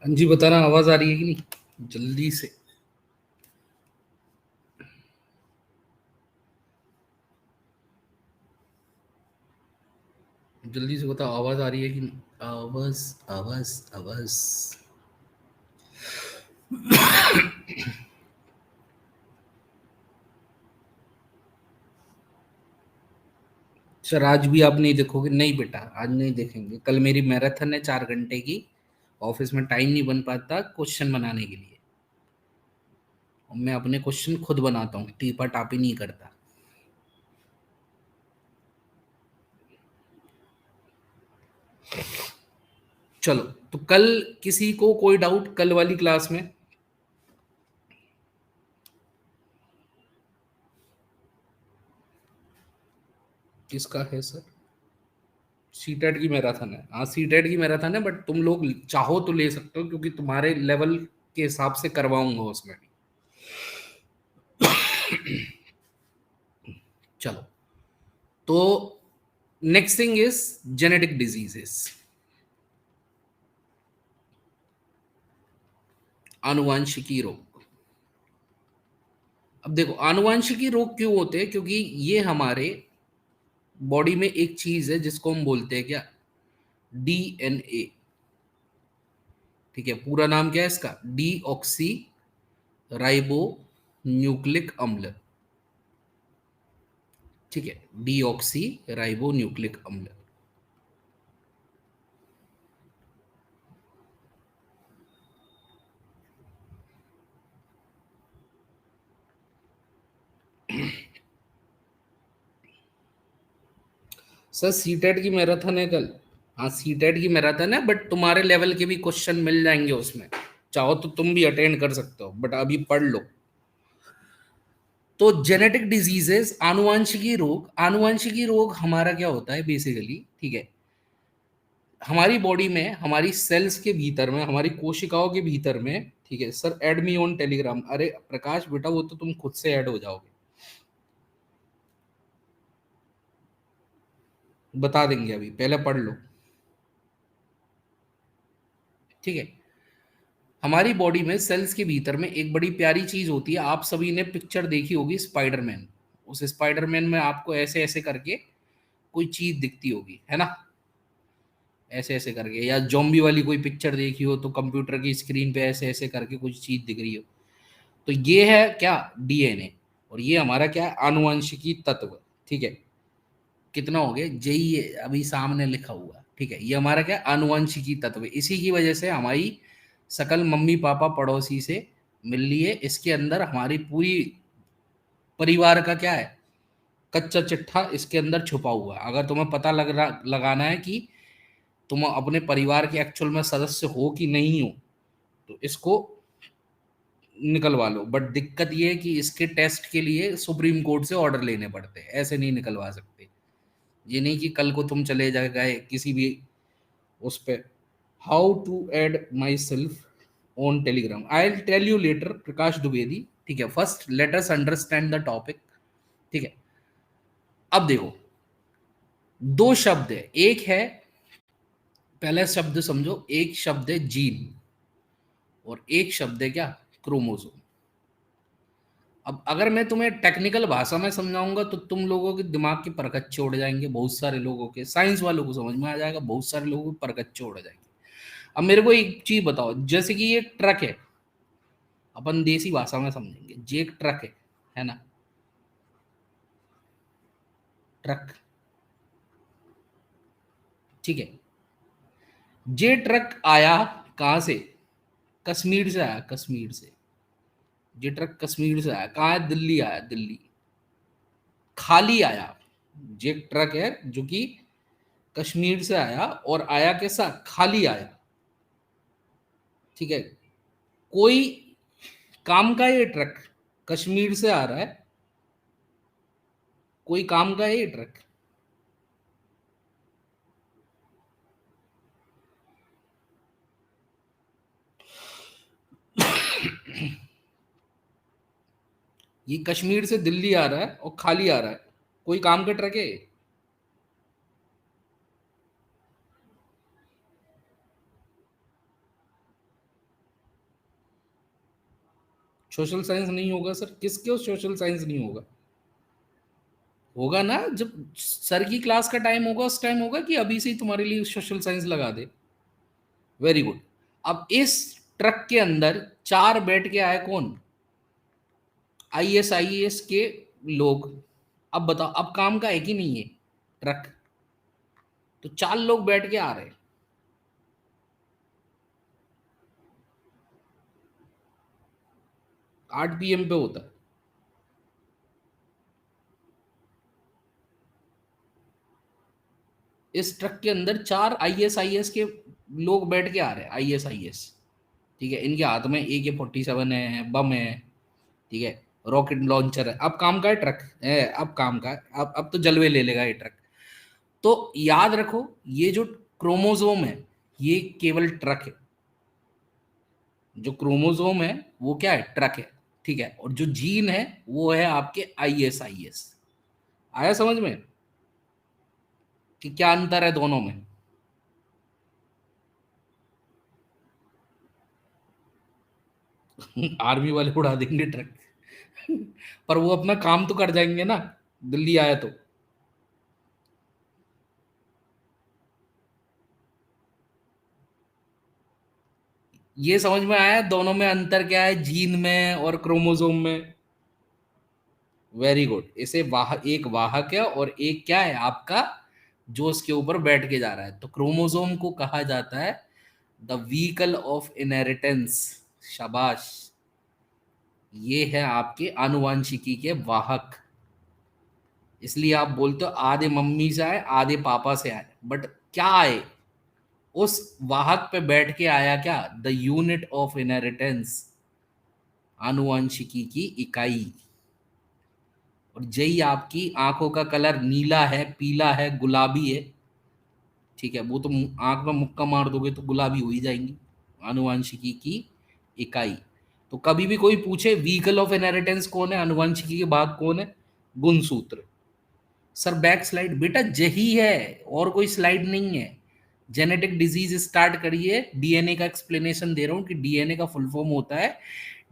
हाँ जी, बताना। आवाज आ रही है कि नहीं? जल्दी से। जल्दी से बताओ, आवाज आ रही है कि नहीं? आवाज, आवाज, आवाज। सर, आज भी आप नहीं देखोगे? नहीं बेटा, आज नहीं देखेंगे। कल मेरी मैराथन है 4 घंटे की। ऑफिस में टाइम नहीं बन पाता क्वेश्चन बनाने के लिए। और मैं अपने क्वेश्चन खुद बनाता हूँ, टीपा टापी नहीं करता। चलो। तो कल किसी को कोई डाउट कल वाली क्लास में? किसका है सर? सीटेट की मैराथन है। हाँ, सीटेट की मैराथन है, बट तुम लोग चाहो तो ले सकते हो, क्योंकि तुम्हारे लेवल के हिसाब से करवाऊंगा उसमें भी। चलो। तो next thing is genetic diseases. आनुवांशिकी रोग। अब देखो, आनुवांशिकी रोग क्यों होते हैं? क्योंकि ये हमारे बॉडी में एक चीज है जिसको हम बोलते हैं क्या? डीएनए। ठीक है, पूरा नाम क्या है इसका? डी ऑक्सी राइबो न्यूक्लिक अम्ल। ठीक है, डी ऑक्सी राइबो न्यूक्लिक अम्ल। सर, सीटेट की मैराथन है कल। हाँ, सीटेट की मैराथन है, बट तुम्हारे लेवल के भी क्वेश्चन मिल जाएंगे उसमें। चाहो तो तुम भी अटेंड कर सकते हो, बट अभी पढ़ लो। तो जेनेटिक डिजीजेस, आनुवंशिकी रोग। आनुवंशिकी रोग हमारा क्या होता है बेसिकली? ठीक है, हमारी बॉडी में, हमारी सेल्स के भीतर में, हमारी कोशिकाओं के भीतर में। ठीक है sir, add me on Telegram. अरे प्रकाश बेटा, वो तो तुम खुद से ऐड हो जाओगे। बता देंगे, अभी पहले पढ़ लो। ठीक है, हमारी बॉडी में सेल्स के भीतर में एक बड़ी प्यारी चीज होती है। आप सभी ने पिक्चर देखी होगी स्पाइडरमैन। उस स्पाइडरमैन में आपको ऐसे ऐसे करके कोई चीज दिखती होगी, है ना? ऐसे ऐसे करके, या जॉम्बी वाली कोई पिक्चर देखी हो तो कंप्यूटर की स्क्रीन पे ऐसे ऐसे करके कुछ चीज दिख रही हो। तो ये है क्या? डीएनए। और ये हमारा क्या है? आनुवंशिकी तत्व। ठीक है, कितना हो गया? जेई अभी सामने लिखा हुआ। ठीक है, ये हमारा क्या? आनुवंशिकी तत्व। इसी की वजह से हमारी सकल मम्मी पापा पड़ोसी से मिल लिए। इसके अंदर हमारी पूरी परिवार का क्या है? कच्चा चिट्ठा इसके अंदर छुपा हुआ है। अगर तुम्हें पता लगाना है कि तुम अपने परिवार के एक्चुअल में सदस्य हो कि नहीं हो, तो इसको निकलवा लो। बट दिक्कत ये है कि इसके टेस्ट के लिए सुप्रीम कोर्ट से ऑर्डर लेने पड़ते हैं, ऐसे नहीं निकलवा सकते। ये नहीं कि कल को तुम चले जा गए किसी भी उस पे। How to add myself on Telegram, I will tell you later, Prakash Dwivedi. ठीक है, first let us understand the topic. ठीक है, अब देखो, दो शब्द है। एक है, पहला शब्द समझो, एक शब्द है जीन, और एक शब्द है क्या? क्रोमोसोम। अब अगर मैं तुम्हें टेक्निकल भाषा में समझाऊंगा तो तुम लोगों के दिमाग के परखच्चे उड़ जाएंगे। बहुत सारे लोगों के, साइंस वालों को समझ में आ जाएगा, बहुत सारे लोगों के परखच्चे उड़ जाएंगे। अब मेरे को एक चीज बताओ, जैसे कि ये ट्रक है, अपन देसी भाषा में समझेंगे। जे एक ट्रक है ना? ट्रक। ठीक है, जे ट्रक आया कहाँ से? कश्मीर से आया, कश्मीर से। ये ट्रक कश्मीर से आया, कहाँ है? दिल्ली आया, दिल्ली। खाली आया। ये ट्रक है जो कि कश्मीर से आया, और आया कैसा? खाली आया। ठीक है, कोई काम का ये ट्रक कश्मीर से आ रहा है? कोई काम का है ये ट्रक? ये कश्मीर से दिल्ली आ रहा है और खाली आ रहा है। कोई काम का ट्रक है? सोशल साइंस नहीं होगा सर? किसके सोशल साइंस नहीं होगा? होगा ना, जब सर की क्लास का टाइम होगा उस टाइम होगा, कि अभी से ही तुम्हारे लिए सोशल साइंस लगा दे? Very good. अब इस ट्रक के अंदर चार बैठ के आए कौन? आईएएस के लोग। अब बताओ, अब काम का है कि नहीं है ट्रक? तो चार लोग बैठ के आ रहे हैं। 8 PM पे होता है। इस ट्रक के अंदर चार आईएएस के लोग बैठ के आ रहे हैं, आईएएस। ठीक है, इनके हाथ में AK-47 है, बम है। ठीक है, रॉकेट लॉन्चर है। अब काम का है ट्रक है, अब काम का है, अब तो जलवे ले लेगा ये ट्रक। तो याद रखो, ये जो क्रोमोसोम है ये केवल ट्रक है। जो क्रोमोसोम है वो क्या है? ट्रक है। ठीक है, और जो जीन है वो है आपके आईएस। आया समझ में कि क्या अंतर है दोनों में? आर्मी वाले उड़ा देंगे ट्रक। पर वो अपना काम तो कर जाएंगे ना, दिल्ली आया तो। ये समझ में आया दोनों में अंतर क्या है, जीन में और क्रोमोसोम में? Very good. इसे एक वाहक है और एक क्या है आपका, जो उसके ऊपर बैठ के जा रहा है। तो क्रोमोसोम को कहा जाता है द व्हीकल ऑफ इनहेरिटेंस। शाबाश। ये है आपके आनुवंशिकी के वाहक। इसलिए आप बोलते हो आधे मम्मी से आए आधे पापा से आए, बट क्या आए? उस वाहक पे बैठ के आया क्या? द यूनिट ऑफ इनहेरिटेंस, आनुवंशिकी की इकाई। और जही आपकी आंखों का कलर नीला है, पीला है, गुलाबी है। ठीक है, वो तो आंख में मुक्का मार दोगे तो गुलाबी हो ही जाएंगी। आनुवंशिकी की इकाई। तो कभी भी कोई पूछे व्हीकल ऑफ इनहेरिटेंस कौन है, आनुवंशिकी के बाद कौन है? गुणसूत्र। सर बैक स्लाइड बेटा जही है, और कोई स्लाइड नहीं है। जेनेटिक डिजीज स्टार्ट करिए, डीएनए का एक्सप्लेनेशन दे रहा हूं कि डीएनए का फुल फॉर्म होता है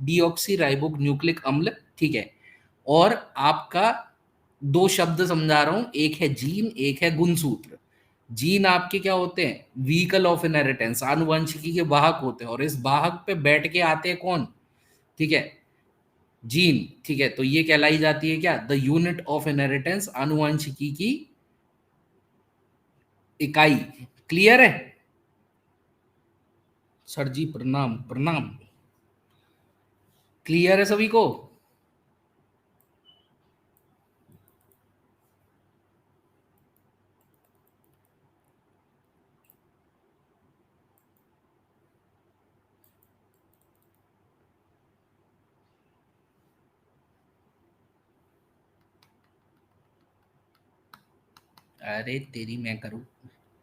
डीऑक्सी राइबो न्यूक्लिक अम्ल। ठीक है, और आपका दो शब्द समझा रहा हूं, एक है जीन, एक है गुणसूत्र। जीन आपके क्या होते हैं? व्हीकल ऑफ इनहेरिटेंस, आनुवंशिकी के वाहक होते हैं, और इस वाहक पे बैठ के आते हैं कौन? ठीक है, जीन। ठीक है, तो ये कहलाई जाती है क्या? द यूनिट ऑफ इनहेरिटेंस, आनुवंशिकी की इकाई। क्लियर है? सर जी प्रणाम प्रणाम। क्लियर है सभी को? अरे तेरी मैं करूं,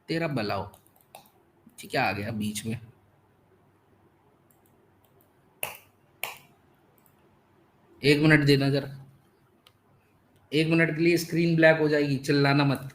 तेरा भला हो। ठीक है, आ गया बीच में। 1 मिनट देना जरा। 1 मिनट के लिए स्क्रीन ब्लैक हो जाएगी, चिल्लाना मत।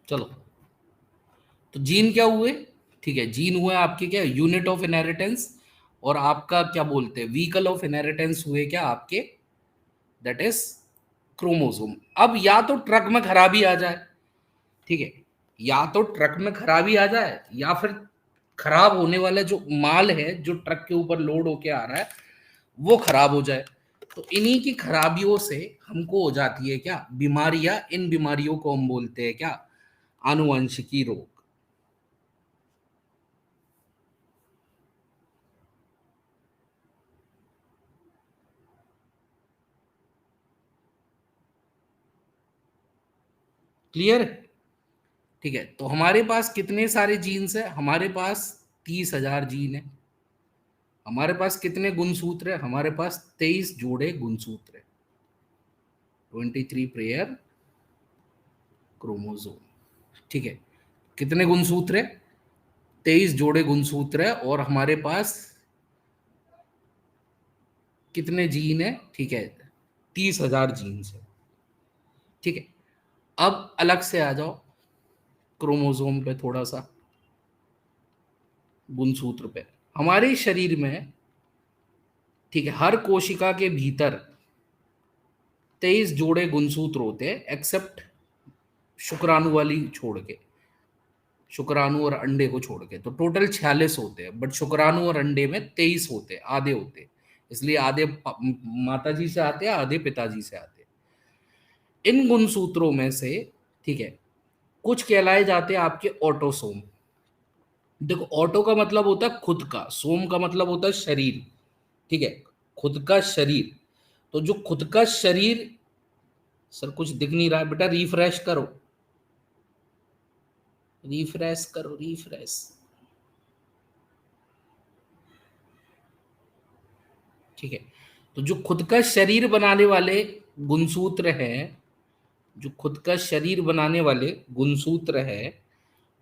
चलो, तो जीन क्या हुए? ठीक है, जीन हुए आपके क्या, यूनिट ऑफ इनहेरिटेंस। और आपका क्या बोलते हैं, व्हीकल ऑफ इनहेरिटेंस हुए क्या आपके? That is chromosome. अब या तो ट्रक में खराबी आ जाए, ठीक है, या तो ट्रक में खराबी आ जाए, या फिर खराब होने वाला जो माल है जो ट्रक के ऊपर लोड होके आ रहा है वो खराब हो जाए। तो इन्हीं की खराबियों से हमको हो जाती है क्या बीमारियां। इन बीमारियों को हम बोलते हैं क्या आनुवंशिकी रोग। क्लियर? ठीक है, तो हमारे पास कितने सारे जीन्स है? हमारे पास 30,000 जीन है। हमारे पास कितने गुणसूत्र है? हमारे पास 23 जोड़े गुणसूत्र है, 23 पेयर क्रोमोसोम। ठीक है, कितने गुणसूत्र है? 23 जोड़े गुणसूत्र है। और हमारे पास कितने जीन है? ठीक है, 30,000 जीन्स है। ठीक है, अब अलग से आ जाओ क्रोमोसोम पे, थोड़ा सा गुणसूत्र पे। हमारे शरीर में, ठीक है, हर कोशिका के भीतर 23 जोड़े गुणसूत्र होते हैं, एक्सेप्ट शुक्राणु वाली छोड़ के, शुक्राणु और अंडे को छोड़ के। तो टोटल 46 होते हैं, बट शुक्राणु और अंडे में 23 होते हैं, आधे होते हैं। इसलिए आधे माता जी से आते हैं, आधे पिताजी से आते हैं। इन गुणसूत्रों में से, ठीक है, कुछ कहलाए जाते हैं आपके ऑटोसोम। देखो, ऑटो का मतलब होता है खुद का, सोम का मतलब होता है शरीर। ठीक है, खुद का शरीर। तो जो खुद का शरीर, सर कुछ दिख नहीं रहा है बेटा, रिफ्रेश करो, रिफ्रेश करो, रिफ्रेश। ठीक है, तो जो खुद का शरीर बनाने वाले गुणसूत्र हैं, जो खुद का शरीर बनाने वाले गुणसूत्र है,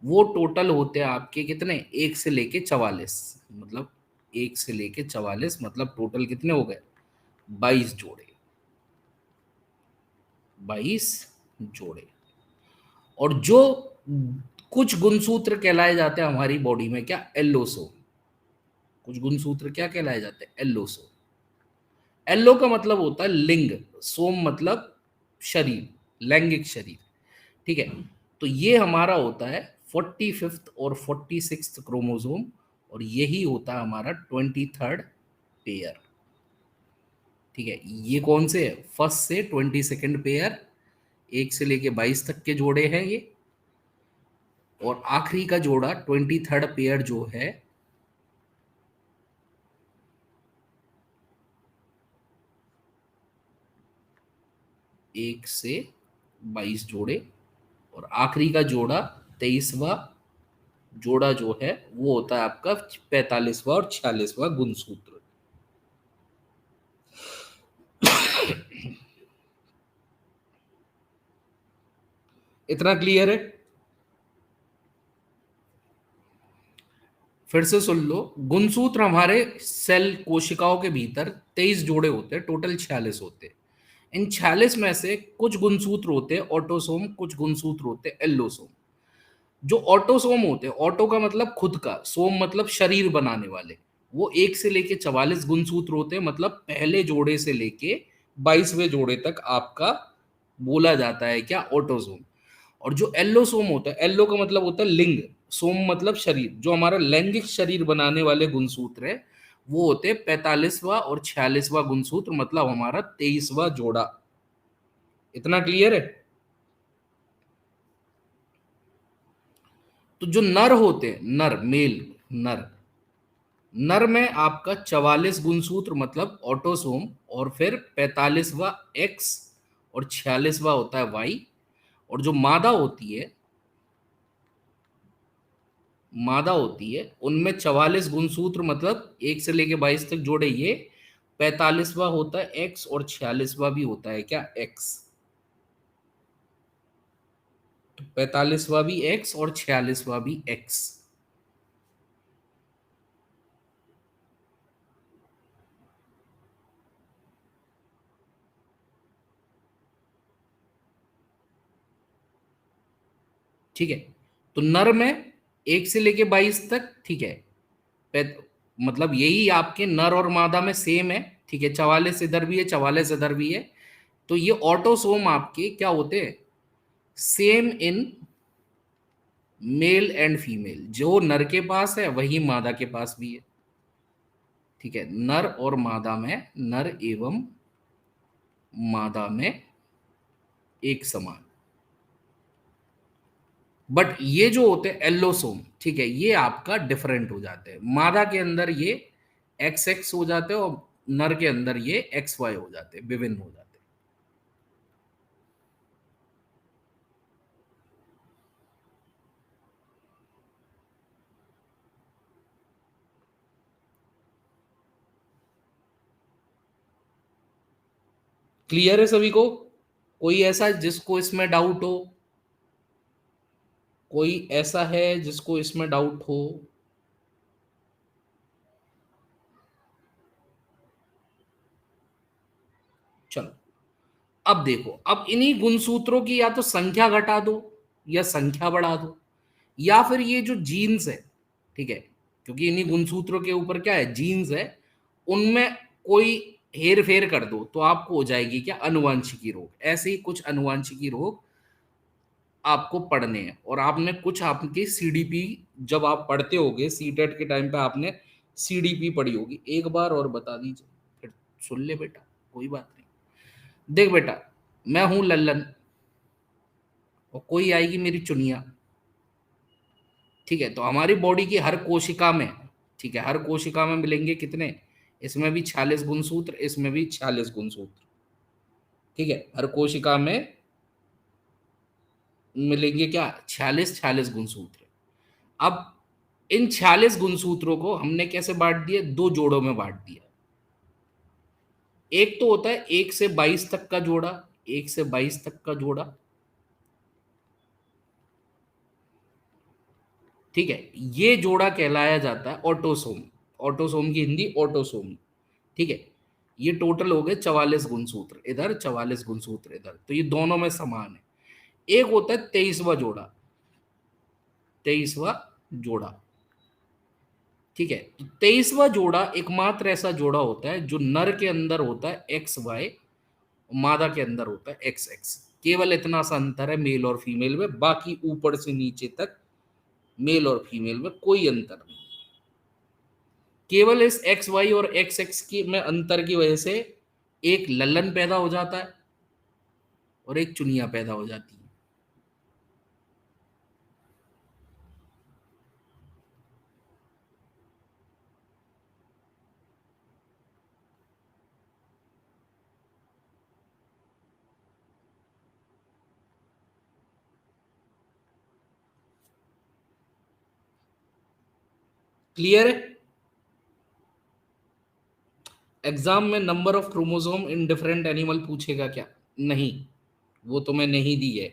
वो टोटल होते हैं आपके कितने? 1 से लेके 44। मतलब 1 से लेके 44, मतलब टोटल कितने हो गए? 22 जोड़े, 22 जोड़े। और जो कुछ गुणसूत्र कहलाए जाते हैं हमारी बॉडी में क्या? एल्लोसोम। कुछ गुणसूत्र क्या कहलाए जाते हैं? एल्लोसोम। एल्लो का मतलब होता है लिंग, सोम मतलब शरीर, लैंगिक शरीर। ठीक है, तो ये हमारा होता है 45th और 46th क्रोमोसोम, और यही होता है हमारा 23rd पेयर। ठीक है, ये कौन से है? फर्स्ट से 22nd पेयर, 1 से लेके 22 तक के जोड़े हैं ये। और आखिरी का जोड़ा 23rd पेयर जो है, 1 से 22 जोड़े। और आखिरी का जोड़ा 23वां जोड़ा जो है, वो होता है आपका 45वां और 46वां गुणसूत्र। इतना क्लियर है? फिर से सुन लो, गुणसूत्र हमारे सेल कोशिकाओं के भीतर 23 जोड़े होते हैं, टोटल 46 होते हैं। इन 46 में से कुछ गुणसूत्र होते हैं ऑटोसोम, कुछ गुणसूत्र होते हैं एल्लोसोम। जो ऑटोसोम होते हैं, ऑटो का मतलब खुद का, सोम मतलब शरीर बनाने वाले, वो 1 से लेके 44 गुणसूत्र होते हैं। मतलब पहले जोड़े से लेके 22वें जोड़े तक आपका बोला जाता है क्या? ऑटोसोम। और जो एल्लोसोम होता है, एल्लो का मतलब होता है लिंग, सोम मतलब शरीर, जो हमारा लैंगिक शरीर बनाने वाले गुणसूत्र है, वो होते हैं 45वां और 46वां गुणसूत्र, मतलब हमारा 23वां जोड़ा। इतना क्लियर है? तो जो नर होते हैं, नर मेल, नर, नर में आपका 44 गुणसूत्र मतलब ऑटोसोम, और फिर 45वां एक्स और 46वां होता है वाई। और जो मादा होती है, उनमें 44 गुणसूत्र मतलब 1 से लेके 22 तक जोड़े ये, 45वां होता है एक्स और 46वां भी होता है क्या? एक्स। तो 45वां भी एक्स और 46वां भी एक्स। ठीक है, तो नर में 1 से लेके 22 तक, ठीक है, पै- मतलब यही आपके नर और मादा में सेम है। ठीक है, 44 इधर भी है, 44 इधर भी है। तो ये ऑटोसोम आपके क्या होते हैं? Same in male and female, जो नर के पास है वही मादा के पास भी है। ठीक है, नर और मादा में, नर एवं मादा में एक समान। बट ये जो होते हैं एल्लोसोम, ठीक है, ये आपका डिफरेंट हो जाते हैं। मादा के अंदर ये एक्स एक्स हो जाते हैं और नर के अंदर ये एक्स वाई हो जाते हैं, विभिन्न हो जाते हैं। क्लियर है सभी को? कोई ऐसा जिसको इसमें डाउट हो? कोई ऐसा है जिसको इसमें डाउट हो? चलो, अब देखो, अब इन्हीं गुणसूत्रों की या तो संख्या घटा दो या संख्या बढ़ा दो, या फिर ये जो जीन्स है, ठीक है, क्योंकि इन्हीं गुणसूत्रों के ऊपर क्या है, जीन्स है, उनमें कोई हेर फेर कर दो तो आपको हो जाएगी क्या, अनुवांशिकी रोग। ऐसे ही कुछ अनुवांशिकी रोग आपको पढ़ने हैं, और आपने कुछ आपकी सीडीपी, जब आप पढ़ते होगे सीटेट के टाइम पे आपने सीडीपी पढ़ी होगी, एक बार और बता दीजिए, फिर सुन ले बेटा, कोई बात नहीं। देख बेटा, मैं हूं लल्लन और कोई आएगी मेरी चुनिया, ठीक है, तो हमारी बॉडी की हर कोशिका में, ठीक है, हर कोशिका में मिलेंगे कितने, इसमें भी 46 गुणसूत्र, इसमें भी 46 गुणसूत्र, ठीक है, हर कोशिका में मिलेंगे क्या, 46 गुणसूत्र। अब इन 46 गुणसूत्रों को हमने कैसे बांट दिए, दो जोड़ों में बांट दिया। एक तो होता है 1 से 22 तक का जोड़ा, 1 से 22 तक का जोड़ा, ठीक है, ये जोड़ा कहलाया जाता है ऑटोसोम। ऑटोसोम की हिंदी ऑटोसोम, ठीक है। ये टोटल हो गए 44 गुणसूत्र इधर, 44 गुणसूत्र इधर, तो ये दोनों में समान है। एक होता है 23वां जोड़ा, 23वां जोड़ा, ठीक है। तो 23वां जोड़ा एकमात्र ऐसा जोड़ा होता है जो नर के अंदर होता है एक्स वाई, मादा के अंदर होता है एक्स एक्स। केवल इतना सा अंतर है मेल और फीमेल में, बाकी ऊपर से नीचे तक मेल और फीमेल में कोई अंतर नहीं। केवल इस एक्स वाई और एक्स एक्स की में अंतर की वजह से एक लल्लन पैदा हो जाता है और एक चुनिया पैदा हो जाती है। क्लियर है? एग्जाम में number of chromosome in different animal पूछेगा क्या? नहीं, वो तुम्हें नहीं दी है।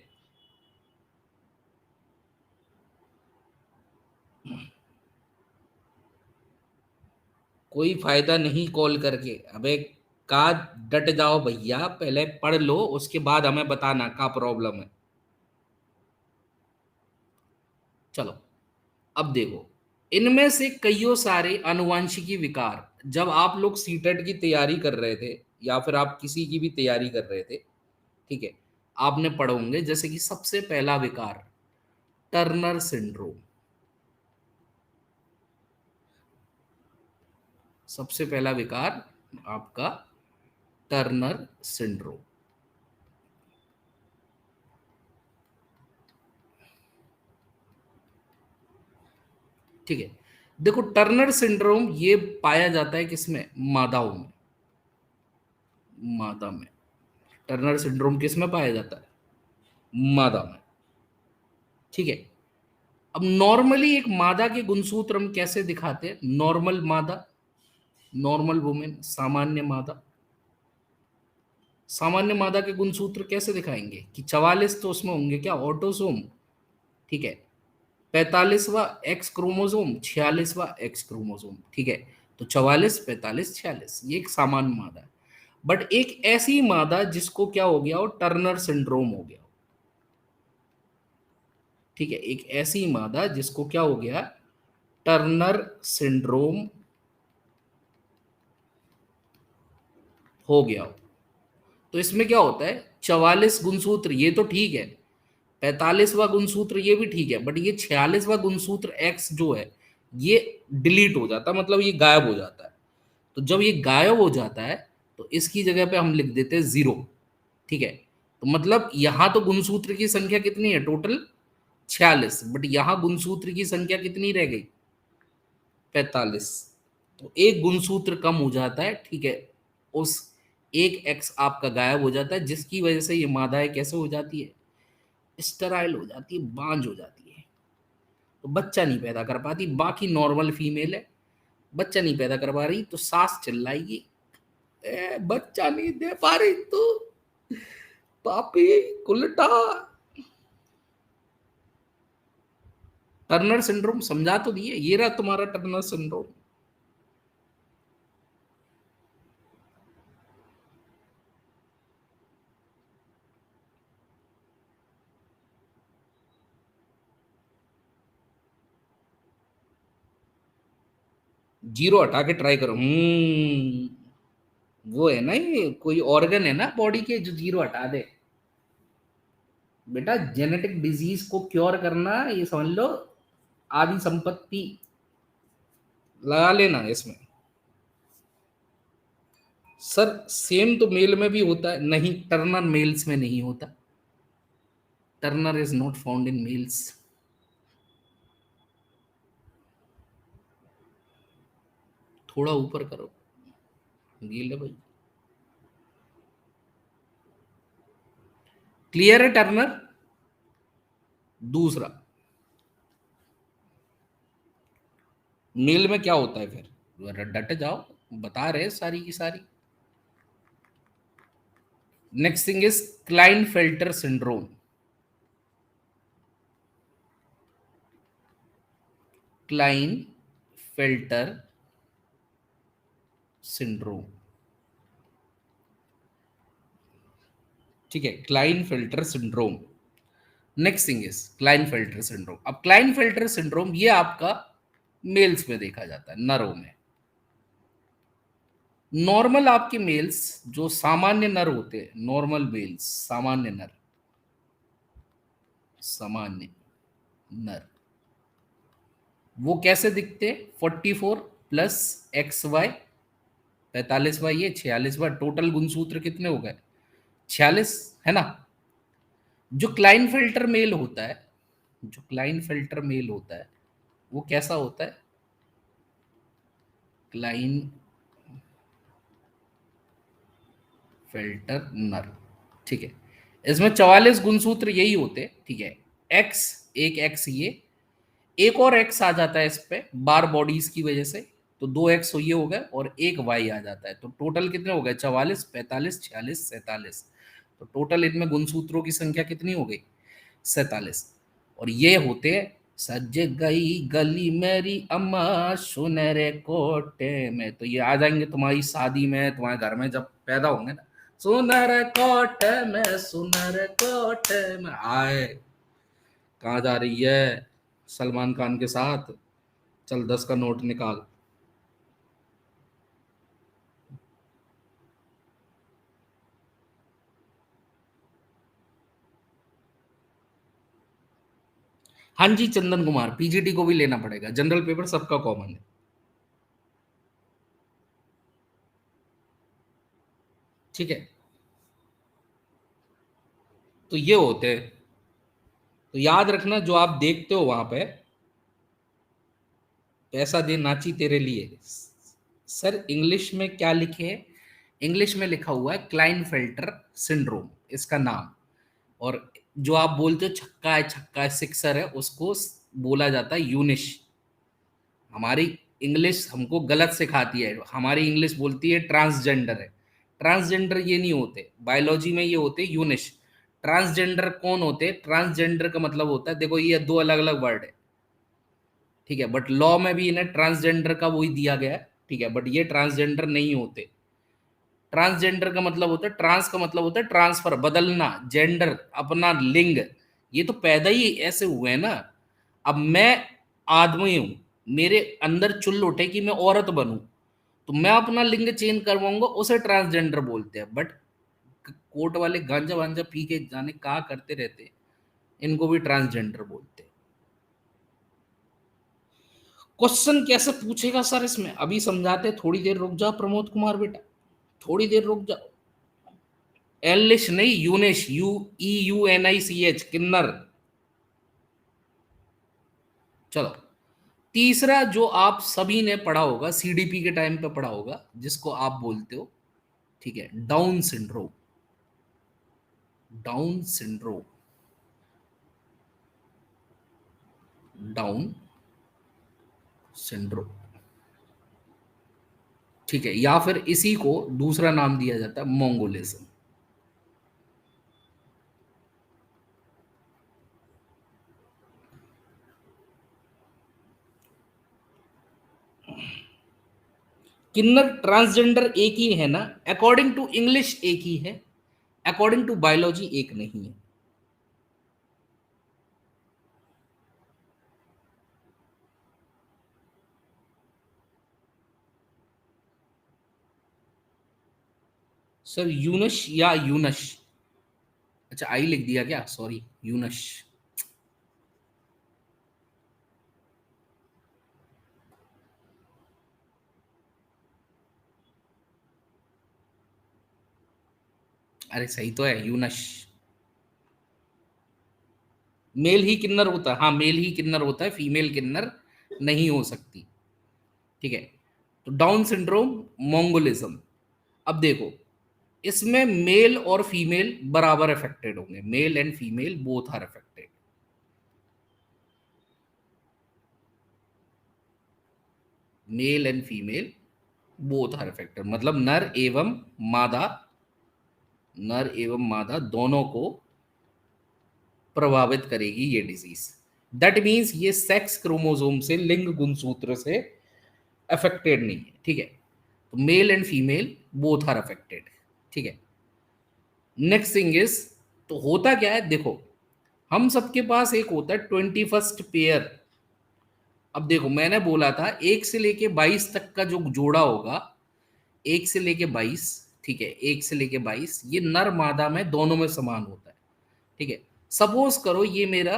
कोई फायदा नहीं कॉल करके, अबे का डट जाओ भैया, पहले पढ़ लो उसके बाद हमें बताना का प्रॉब्लम है। चलो, अब देखो, इनमें से कईयों सारे आनुवंशिकी विकार, जब आप लोग सीटेट की तैयारी कर रहे थे या फिर आप किसी की भी तैयारी कर रहे थे, ठीक है, आपने पढ़े होंगे, जैसे कि सबसे पहला विकार टर्नर सिंड्रोम। सबसे पहला विकार आपका टर्नर सिंड्रोम, ठीक है। देखो, टर्नर सिंड्रोम ये पाया जाता है किसमें, मादाओं में, मादा में। टर्नर सिंड्रोम किस में पाया जाता है, मादा में, ठीक है। अब नॉर्मली एक मादा के गुणसूत्र हम कैसे दिखाते हैं, नॉर्मल मादा, नॉर्मल वुमेन, सामान्य मादा। सामान्य मादा के गुणसूत्र कैसे दिखाएंगे कि 44 तो उसमें होंगे क्या, ऑटोसोम, ठीक है, 45वां एक्स क्रोमोसोम, 46वां एक्स क्रोमोसोम, ठीक है। तो 44 45 46, ये एक सामान्य मादा है। बट एक ऐसी मादा जिसको क्या हो गया हो, टर्नर सिंड्रोम हो गया, ठीक है, एक ऐसी मादा जिसको क्या हो गया, टर्नर सिंड्रोम हो गया हो। तो इसमें क्या होता है, 44 गुणसूत्र ये तो ठीक है, 45वां गुणसूत्र ये भी ठीक है, बट ये 46वां गुणसूत्र एक्स जो है, ये डिलीट हो जाता है, मतलब ये गायब हो जाता है। तो जब ये गायब हो जाता है तो इसकी जगह पे हम लिख देते हैं जीरो, ठीक है, तो मतलब यहां तो गुणसूत्र की संख्या कितनी है टोटल? 46, बट यहां गुणसूत्र की संख्या कितनी रह गई? 45। तो एक गुणसूत्र कम हो जाता है, ठीक है, उस एक एक्स आपका गायब हो जाता है, जिसकी वजह से ये मादाएं कैसे हो जाती है? स्टेराइल हो जाती है, बांझ हो जाती है, तो बच्चा नहीं पैदा कर पाती। बाकी नॉर्मल फीमेल है, बच्चा नहीं पैदा कर पा रही तो सास चिल्लाएगी, बच्चा नहीं दे पा रही तो पापी उल्टा। टर्नर सिंड्रोम समझा तो दिए, ये रहा तुम्हारा टर्नर सिंड्रोम। जीरो हटा के ट्राई करो। वो है ना, ये कोई ऑर्गन है ना बॉडी के जो जीरो हटा दे। बेटा जेनेटिक डिजीज को क्योर करना, ये समझ लो आदि संपत्ति, लगा लेना इसमें। सर सेम तो मेल में भी होता है, नहीं टर्नर मेल्स में नहीं होता। Turner is not found in males. थोड़ा ऊपर करो, ये ले भाई। क्लियर है टर्नर? दूसरा, मेल में क्या होता है फिर? डट जाओ, बता रहे सारी की सारी। Next thing is Klinefelter syndrome. Klinefelter syndrome, ठीक है, Klinefelter syndrome. Next thing is Klinefelter syndrome. अब क्लाइनफेल्टर सिंड्रोम ये आपका मेल्स में देखा जाता है, नरों में। नॉर्मल आपके मेल्स जो सामान्य नर होते हैं, नॉर्मल मेल्स, सामान्य नर, सामान्य नर, वो कैसे दिखते हैं? 44 प्लस एक्स वाई, 45 वाई, ये 46 वाई, टोटल गुणसूत्र कितने हो गए? 46, है ना? जो क्लाइनफेल्टर मेल होता है, जो क्लाइनफेल्टर मेल होता है, वो कैसा होता है? क्लाइन फिल्टर नर, ठीक है। इसमें 44 गुणसूत्र यही होते, ठीक है। एक्स, एक एक्स, ये एक और एक्स आ जाता है इस पे बार बॉडीज की वजह से, तो दो एक्स ये हो गए और एक वाई आ जाता है, तो टोटल कितने हो गए? 44, 45, 46, 47। तो टोटल इनमें गुणसूत्रों की संख्या कितनी हो गई? 47। और ये होते हैं सज गई गली मेरी अम्मा सुनहरे कोटे में, तो ये आ जाएंगे तुम्हारी शादी में, तुम्हारे घर में जब पैदा होंगे ना, सुनहरे कोटे में, सुनहरे कोटे में आए। कहाँ जा रही है? सलमान खान के साथ, चल 10 का नोट निकाल। हाँ जी चंदन कुमार, पीजीटी को भी लेना पड़ेगा, जनरल पेपर सबका कॉमन है, ठीक है। तो ये होते हैं, तो याद रखना जो आप देखते हो वहां पे, पैसा दे नाची तेरे लिए, सर इंग्लिश में क्या लिखे है? इंग्लिश में लिखा हुआ है क्लाइनफेल्टर सिंड्रोम, इसका नाम। और जो आप बोलते हो छक्का है सिक्सर है, उसको बोला जाता है यूनिश। हमारी इंग्लिश हमको गलत सिखाती है, हमारी इंग्लिश बोलती है ट्रांसजेंडर है। ट्रांसजेंडर ये नहीं होते, बायोलॉजी में ये होते यूनिश। ट्रांसजेंडर कौन होते? ट्रांसजेंडर का मतलब होता है, देखो ये दो अलग अलग वर्ड है, ठीक है, बट लॉ में भी इन्हें ट्रांसजेंडर का वही दिया गया है, ठीक है, बट ये ट्रांसजेंडर नहीं होते। ट्रांसजेंडर का मतलब होता है, ट्रांस का मतलब होता है ट्रांसफर, बदलना, जेंडर अपना लिंग, ये तो पैदा ही ऐसे हुए हैं ना। अब मैं आदमी हूं, मेरे अंदर चुल उठे कि मैं औरत बनूं, तो मैं अपना लिंग चेंज करवाऊंगा, उसे ट्रांसजेंडर बोलते हैं। बट कोर्ट वाले गांजा वांजा पी के जाने कहा करते रहते, इनको भी ट्रांसजेंडर बोलते हैं। क्वेश्चन कैसे पूछेगा सर इसमें? अभी समझाते, थोड़ी देर रुक जाओ प्रमोद कुमार बेटा, थोड़ी देर रुक जाओ। एलिश नहीं, यूनिश, UEUNICH, किन्नर। चलो, तीसरा जो आप सभी ने पढ़ा होगा, CDP के टाइम पे पढ़ा होगा, जिसको आप बोलते हो, ठीक है, down syndrome. Down syndrome, down syndrome, ठीक है, या फिर इसी को दूसरा नाम दिया जाता है मोंगोलिज्म। किन्नर ट्रांसजेंडर एक ही है ना? अकॉर्डिंग टू इंग्लिश एक ही है, अकॉर्डिंग टू बायोलॉजी एक नहीं है। सर यूनश या यूनश? अच्छा, आई लिख दिया क्या, सॉरी, यूनश। अरे सही तो है, यूनश। मेल ही किन्नर होता है, हाँ, मेल ही किन्नर होता है, फीमेल किन्नर नहीं हो सकती। ठीक है, तो डाउन सिंड्रोम, मोंगोलिज्म। अब देखो, इसमें मेल और फीमेल बराबर अफेक्टेड होंगे, male and female both are affected. Male and female both are affected, मतलब मादा नर एवं मादा दोनों को प्रभावित करेगी ये डिजीज। दैट मीन्स ये सेक्स क्रोमोसोम से, लिंग गुणसूत्र से अफेक्टेड नहीं है। ठीक है, तो male and female both are affected. ठीक है, नेक्स्ट थिंग इज, तो होता क्या है, देखो, हम सबके पास एक होता है 21st पेयर। अब देखो, मैंने बोला था 1 से लेके 22 तक का जो जोड़ा होगा, 1 से लेके 22, ठीक है, 1 से लेके 22, ये नर मादा में दोनों में समान होता है। ठीक है, सपोज करो ये मेरा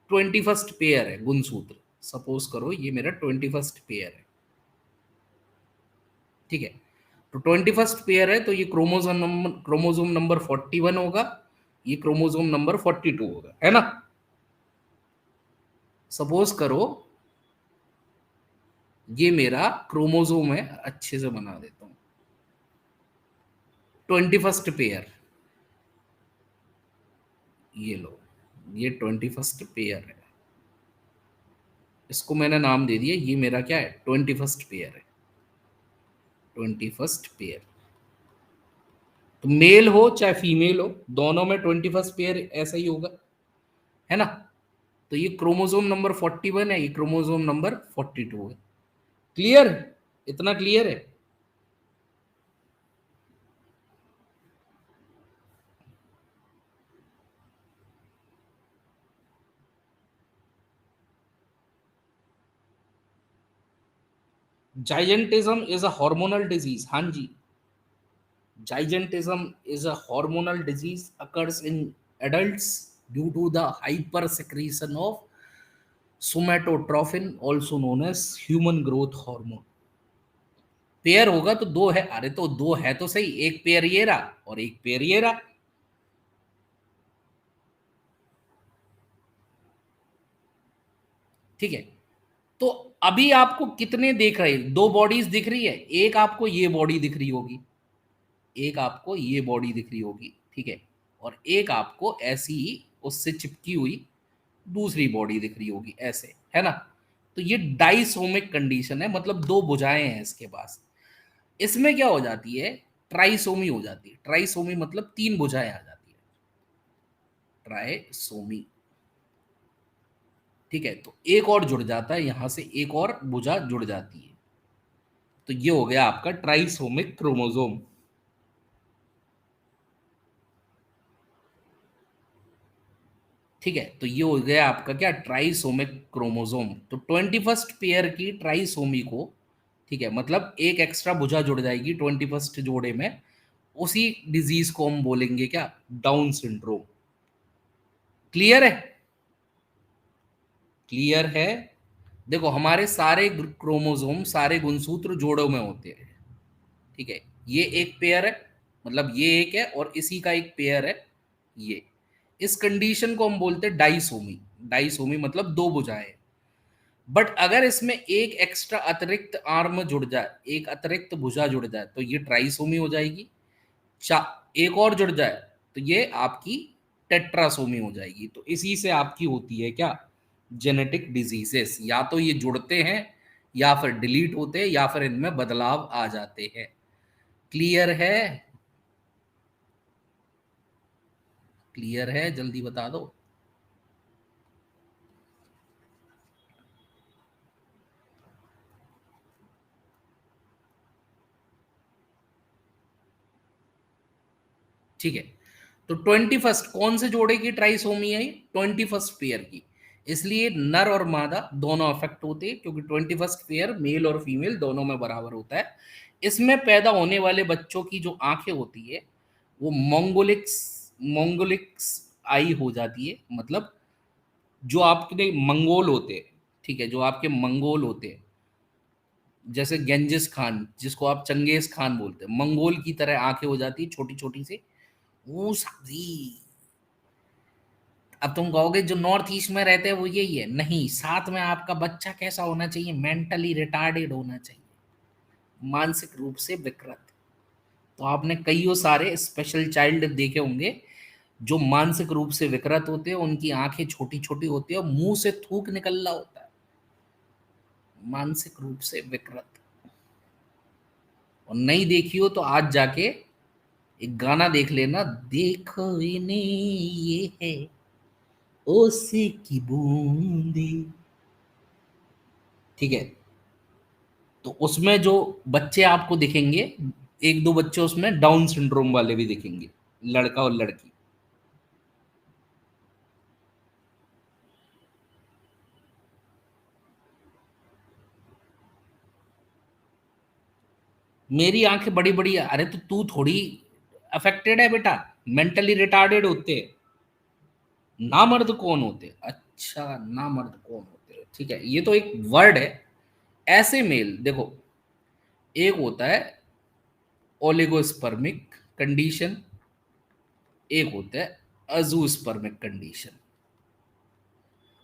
21st पेयर है गुणसूत्र, सपोज करो ये मेरा 21st पेयर है। ठीक है, तो 21st पेयर है, तो ये क्रोमोजोम नंबर 41 होगा, ये क्रोमोजोम नंबर 42 होगा, है ना? सपोज करो ये मेरा क्रोमोजोम है, अच्छे से बना देता हूं, 21st पेयर, ये लो, ये 21st पेयर है, इसको मैंने नाम दे दिया, ये मेरा क्या है, 21st पेयर है। 21st पेयर, तो मेल हो चाहे फीमेल हो, दोनों में 21st पेयर ऐसा ही होगा, है ना? तो ये क्रोमोसोम नंबर 41 है, ये क्रोमोसोम नंबर 42 है। क्लियर? इतना क्लियर है? जाइजेंटिज्म इज अ हार्मोनल डिजीज, हाँ जी। Gigantism is a hormonal disease occurs in adults due to the hypersecretion of somatotropin, also known as human growth hormone। Pair होगा तो दो है, अरे तो दो है तो सही, एक पेयर ये रहा और एक पेयर ये रहा। ठीक है, तो अभी आपको कितने देख रहे हैं, दो बॉडीज दिख रही है, एक आपको ये बॉडी दिख रही होगी, एक आपको ये बॉडी दिख रही होगी, ठीक है, और एक आपको ऐसी ही उससे चिपकी हुई दूसरी बॉडी दिख रही होगी, ऐसे, है ना? तो ये डाइसोमिक कंडीशन है, मतलब दो भुजाएं हैं इसके पास। इसमें क्या हो जाती है, ट्राइसोमी हो जाती है। ट्राइसोमी मतलब तीन भुजाएं आ जाती है, ट्राइसोमी। ठीक है, तो एक और जुड़ जाता है, यहां से एक और भुजा जुड़ जाती है, तो ये हो गया आपका ट्राइसोमिक क्रोमोसोम। ठीक है, तो ये हो गया आपका क्या, ट्राइसोमिक क्रोमोसोम। तो 21st पेयर की ट्राइसोमी को, ठीक है, मतलब एक एक्स्ट्रा भुजा जुड़ जाएगी 21st जोड़े में, उसी डिजीज को हम बोलेंगे क्या, डाउन सिंड्रोम। क्लियर है? क्लियर है? देखो, हमारे सारे क्रोमोसोम, सारे गुणसूत्र जोड़ों में होते हैं। ठीक है, ये एक पेयर है, मतलब ये एक है और इसी का एक पेयर है ये। इस कंडीशन को हम बोलते हैं डाइसोमी। डाइसोमी मतलब दो भुजाएं। बट अगर इसमें एक एक्स्ट्रा अतिरिक्त आर्म जुड़ जाए, एक अतिरिक्त भुजा जुड़ जाए, तो ये ट्राइसोमी हो जाएगी। चा एक और जुड़ जाए तो ये आपकी टेट्रासोमी हो जाएगी। तो इसी से आपकी होती है क्या, जेनेटिक डिजीजेस। या तो ये जुड़ते हैं या फिर डिलीट होते हैं या फिर इनमें बदलाव आ जाते हैं। क्लियर है? क्लियर है, जल्दी बता दो। ठीक है। तो 21st कौन से जोड़े की ट्राइसोमी है? 21st पेयर की। इसलिए नर और मादा दोनों अफेक्ट होते हैं, क्योंकि 21st पेयर मेल और फीमेल दोनों में बराबर होता है। इसमें पैदा होने वाले बच्चों की जो आंखें होती है वो मोंगोलिक्स मोंगोलिक्स आई हो जाती है। मतलब जो आपके मंगोल होते हैं, ठीक है, जो आपके मंगोल होते हैं, जैसे गेंजिस खान जिसको आप चंगेज खान बोलते हैं, मंगोल की तरह आंखें हो जाती है छोटी छोटी सी। वो सब्जी। अब तुम कहोगे जो नॉर्थ ईस्ट में रहते हैं वो यही है, नहीं, साथ में आपका बच्चा कैसा होना चाहिए, मेंटली रिटार्डेड होना चाहिए, मानसिक रूप से विकृत। तो आपने कईयों सारे स्पेशल चाइल्ड देखे होंगे जो मानसिक रूप से विकृत होते हैं, उनकी आंखें छोटी छोटी होती है और मुंह से थूक निकल रहा होता है, मानसिक रूप से विकृत। और नहीं देखी हो तो आज जाके एक गाना देख लेना, देखो इन्हें ये है ओसी की बूंदी। ठीक है। तो उसमें जो बच्चे आपको दिखेंगे, एक दो बच्चे उसमें डाउन सिंड्रोम वाले भी दिखेंगे, लड़का और लड़की। मेरी आंखें बड़ी बड़ी है, अरे तो तू थोड़ी अफेक्टेड है बेटा, मेंटली रिटार्डेड होते हैं। नामर्द कौन होते हैं? अच्छा, नामर्द कौन होते हैं, ठीक है, ये तो एक वर्ड है। ऐसे मेल देखो, एक होता है ओलिगोस्पर्मिक कंडीशन, एक होता है अजूस्पर्मिक कंडीशन।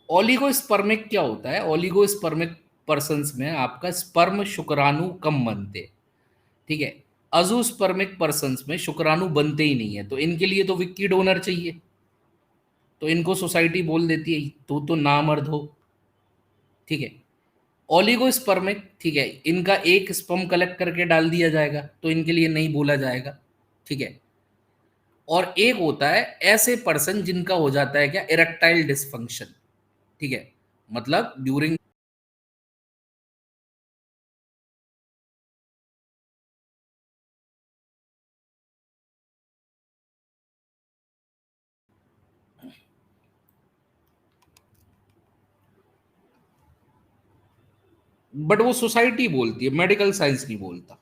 ओलिगोस्पर्मिक क्या होता है? ओलिगोस्पर्मिक पर्सन्स में आपका स्पर्म शुक्राणु कम बनते, ठीक है। अजूस्पर्मिक पर्सन्स में शुक्राणु बनते ही नहीं है, तो इनके लिए तो विक्की डोनर चाहिए। तो इनको सोसाइटी बोल देती है तो नामर्द हो, ठीक है। ओलिगोस्पर्मिक, ठीक है, इनका एक स्पर्म कलेक्ट करके डाल दिया जाएगा तो इनके लिए नहीं बोला जाएगा, ठीक है। और एक होता है ऐसे पर्सन जिनका हो जाता है क्या, इरेक्टाइल डिसफंक्शन, ठीक है, मतलब ड्यूरिंग। बट वो सोसाइटी बोलती है, मेडिकल साइंस नहीं बोलता।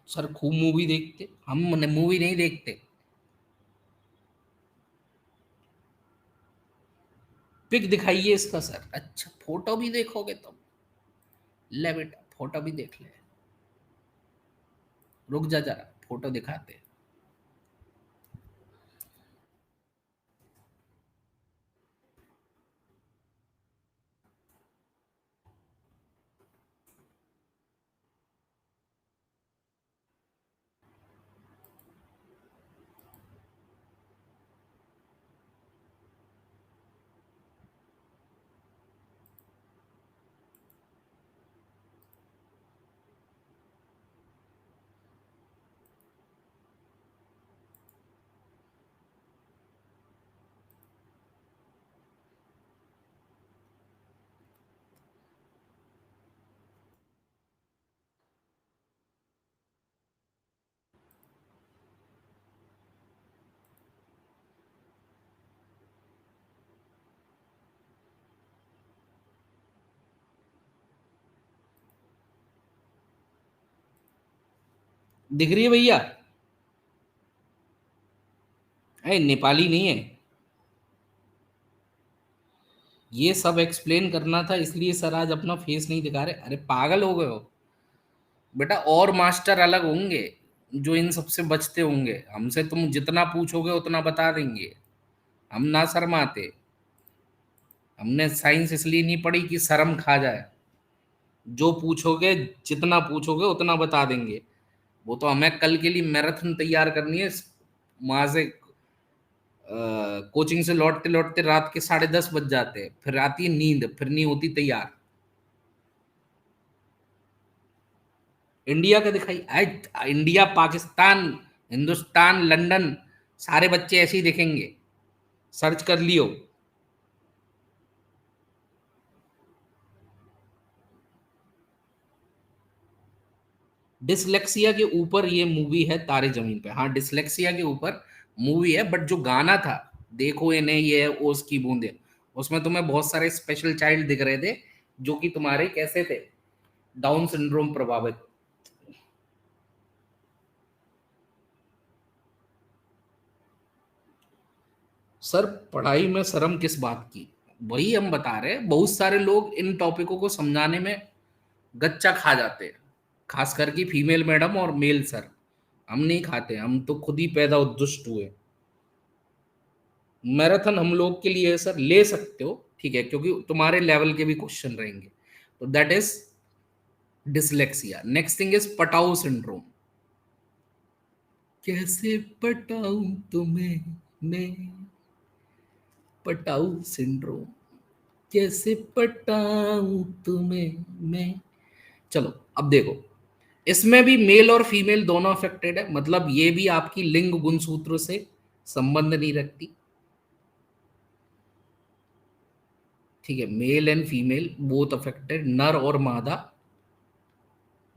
सर खूब मूवी देखते, हम मूवी नहीं देखते। पिक दिखाइए इसका सर। अच्छा, फोटो भी देखोगे तुम? ले बेटा, फोटो भी देख ले। रुक जा जरा, फोटो दिखाते हैं। दिख रही है भैया? अरे नेपाली नहीं है, ये सब एक्सप्लेन करना था, इसलिए सर आज अपना फेस नहीं दिखा रहे। अरे पागल हो गए हो? बेटा और मास्टर अलग होंगे जो इन सबसे बचते होंगे, हमसे तुम जितना पूछोगे उतना बता देंगे, हम ना शर्माते। हमने साइंस इसलिए नहीं पढ़ी कि शर्म खा जाए, जो पूछोगे जितना पूछोगे उतना बता देंगे। वो तो हमें कल के लिए मैराथन तैयार करनी है, वहां से कोचिंग से लौटते लौटते रात के 10:30 बज जाते हैं, फिर आती है नींद, फिर नहीं होती तैयार। इंडिया का दिखाई आज, इंडिया पाकिस्तान हिंदुस्तान लंदन सारे बच्चे ऐसे ही दिखेंगे, सर्च कर लियो। डिसलेक्सिया के ऊपर ये मूवी है तारे जमीन पे, हाँ डिसलेक्सिया के ऊपर मूवी है, बट जो गाना था, देखो इन्हें ये है ओस की बूंदे, उसमें तुम्हें बहुत सारे स्पेशल चाइल्ड दिख रहे थे जो कि तुम्हारे कैसे थे, डाउन सिंड्रोम प्रभावित। सर पढ़ाई में शर्म किस बात की, वही हम बता रहे हैं, बहुत सारे लोग इन टॉपिकों को समझाने में गच्चा खा जाते हैं, खास करके फीमेल मैडम और मेल सर। हम नहीं खाते, हम तो खुद ही पैदा दुष्ट हुए। मैराथन हम लोग के लिए है सर, ले सकते हो ठीक है, क्योंकि तुम्हारे लेवल के भी क्वेश्चन रहेंगे। तो that is dyslexia. Next thing is Patau syndrome. कैसे पटाऊं तुम्हें मैं, पटाऊ सिंड्रोम, कैसे पटाऊं तुम्हें मैं। चलो अब देखो, इसमें भी मेल और फीमेल दोनों अफेक्टेड है, मतलब ये भी आपकी लिंग गुणसूत्र से संबंध नहीं रखती, ठीक है। Mail and female both affected, नर और मादा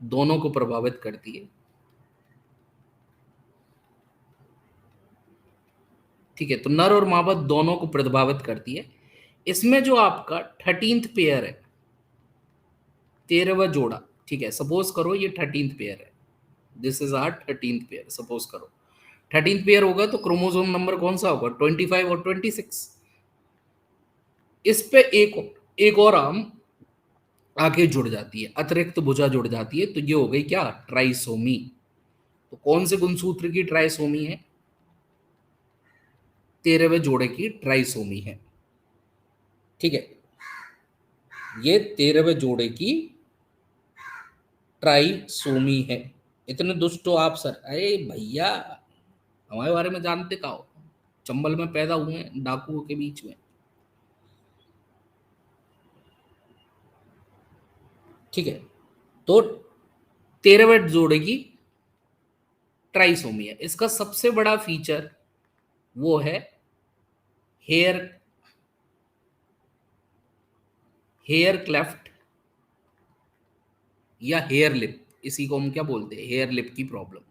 दोनों को प्रभावित करती है, ठीक है। तो नर और मादा दोनों को प्रभावित करती है। इसमें जो आपका 13th पेयर है, 13वां जोड़ा, ठीक है, सपोज करो ये 13th पेयर है, this is our 13th pair, suppose करो 13th पेयर होगा तो क्रोमोसोम नंबर कौन सा होगा, 25 और 26। इस पे एक और आर्म आगे जुड़ जाती है, अतिरिक्त भुजा जुड़ जाती है, तो ये हो गई क्या, ट्राइसोमी। तो कौन से गुणसूत्र की ट्राइसोमी है, 13वें जोड़े की ट्राइसोमी है, ठीक है। ये 13वें जोड़े की ट्राइसोमी है। इतने दुष्ट हो आप सर, अरे भैया हमारे बारे में जानते का हो, चंबल में पैदा हुए हैं डाकुओं के बीच में, ठीक है। तो 13वें जोड़े की ट्राइसोमी है। इसका सबसे बड़ा फीचर वो है हेयर, हेयर क्लेफ्ट या हेयर लिप, इसी को हम क्या बोलते हैं, हेयर लिप की प्रॉब्लम।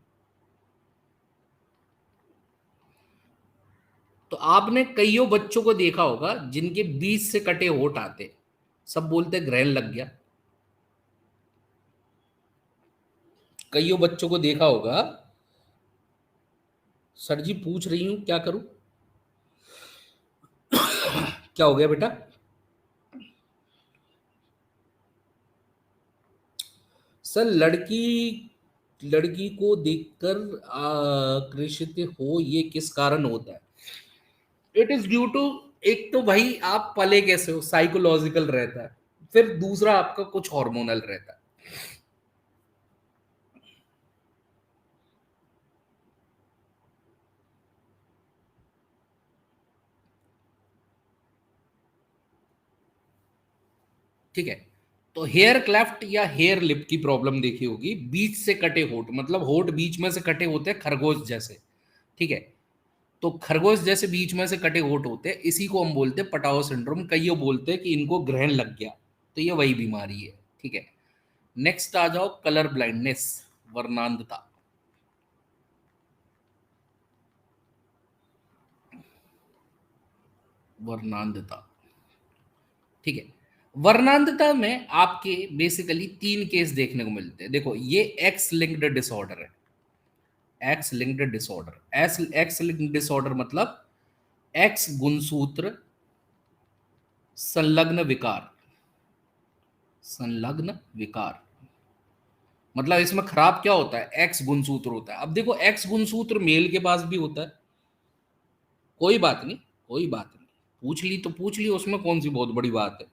तो आपने कईयों बच्चों को देखा होगा जिनके बीच से कटे होठ आते, सब बोलते ग्रहण लग गया। कईयों बच्चों को देखा होगा, सर जी पूछ रही हूँ क्या करूं, क्या हो गया बेटा। सर लड़की को देखकर आकर्षित हो, ये किस कारण होता है, इट इज ड्यू टू, एक तो भाई आप पले कैसे हो, साइकोलॉजिकल रहता है, फिर दूसरा आपका कुछ हार्मोनल रहता है। ठीक है। तो हेयर क्लेफ्ट या हेयर लिप की प्रॉब्लम देखी होगी, बीच से कटे होठ, मतलब होठ बीच में से कटे होते हैं खरगोश जैसे, ठीक है। तो खरगोश जैसे बीच में से कटे होठ होते हैं, इसी को हम बोलते हैं पटाओ सिंड्रोम। कई ये बोलते हैं कि इनको ग्रहण लग गया, तो ये वही बीमारी है, ठीक है। नेक्स्ट आ जाओ, कलर ब्लाइंडनेस, वर्णांधता। वर्णांधता, ठीक है। वर्णांधता में आपके बेसिकली 3 केस देखने को मिलते हैं। देखो ये एक्स लिंक्ड डिसऑर्डर है, x linked disorder, x linked disorder मतलब एक्स गुणसूत्र संलग्न विकार, संलग्न विकार, मतलब इसमें खराब क्या होता है, एक्स गुणसूत्र होता है। अब देखो एक्स गुणसूत्र मेल के पास भी होता है, कोई बात नहीं, कोई बात नहीं, पूछ ली तो पूछ ली, उसमें कौन सी बहुत बड़ी बात है।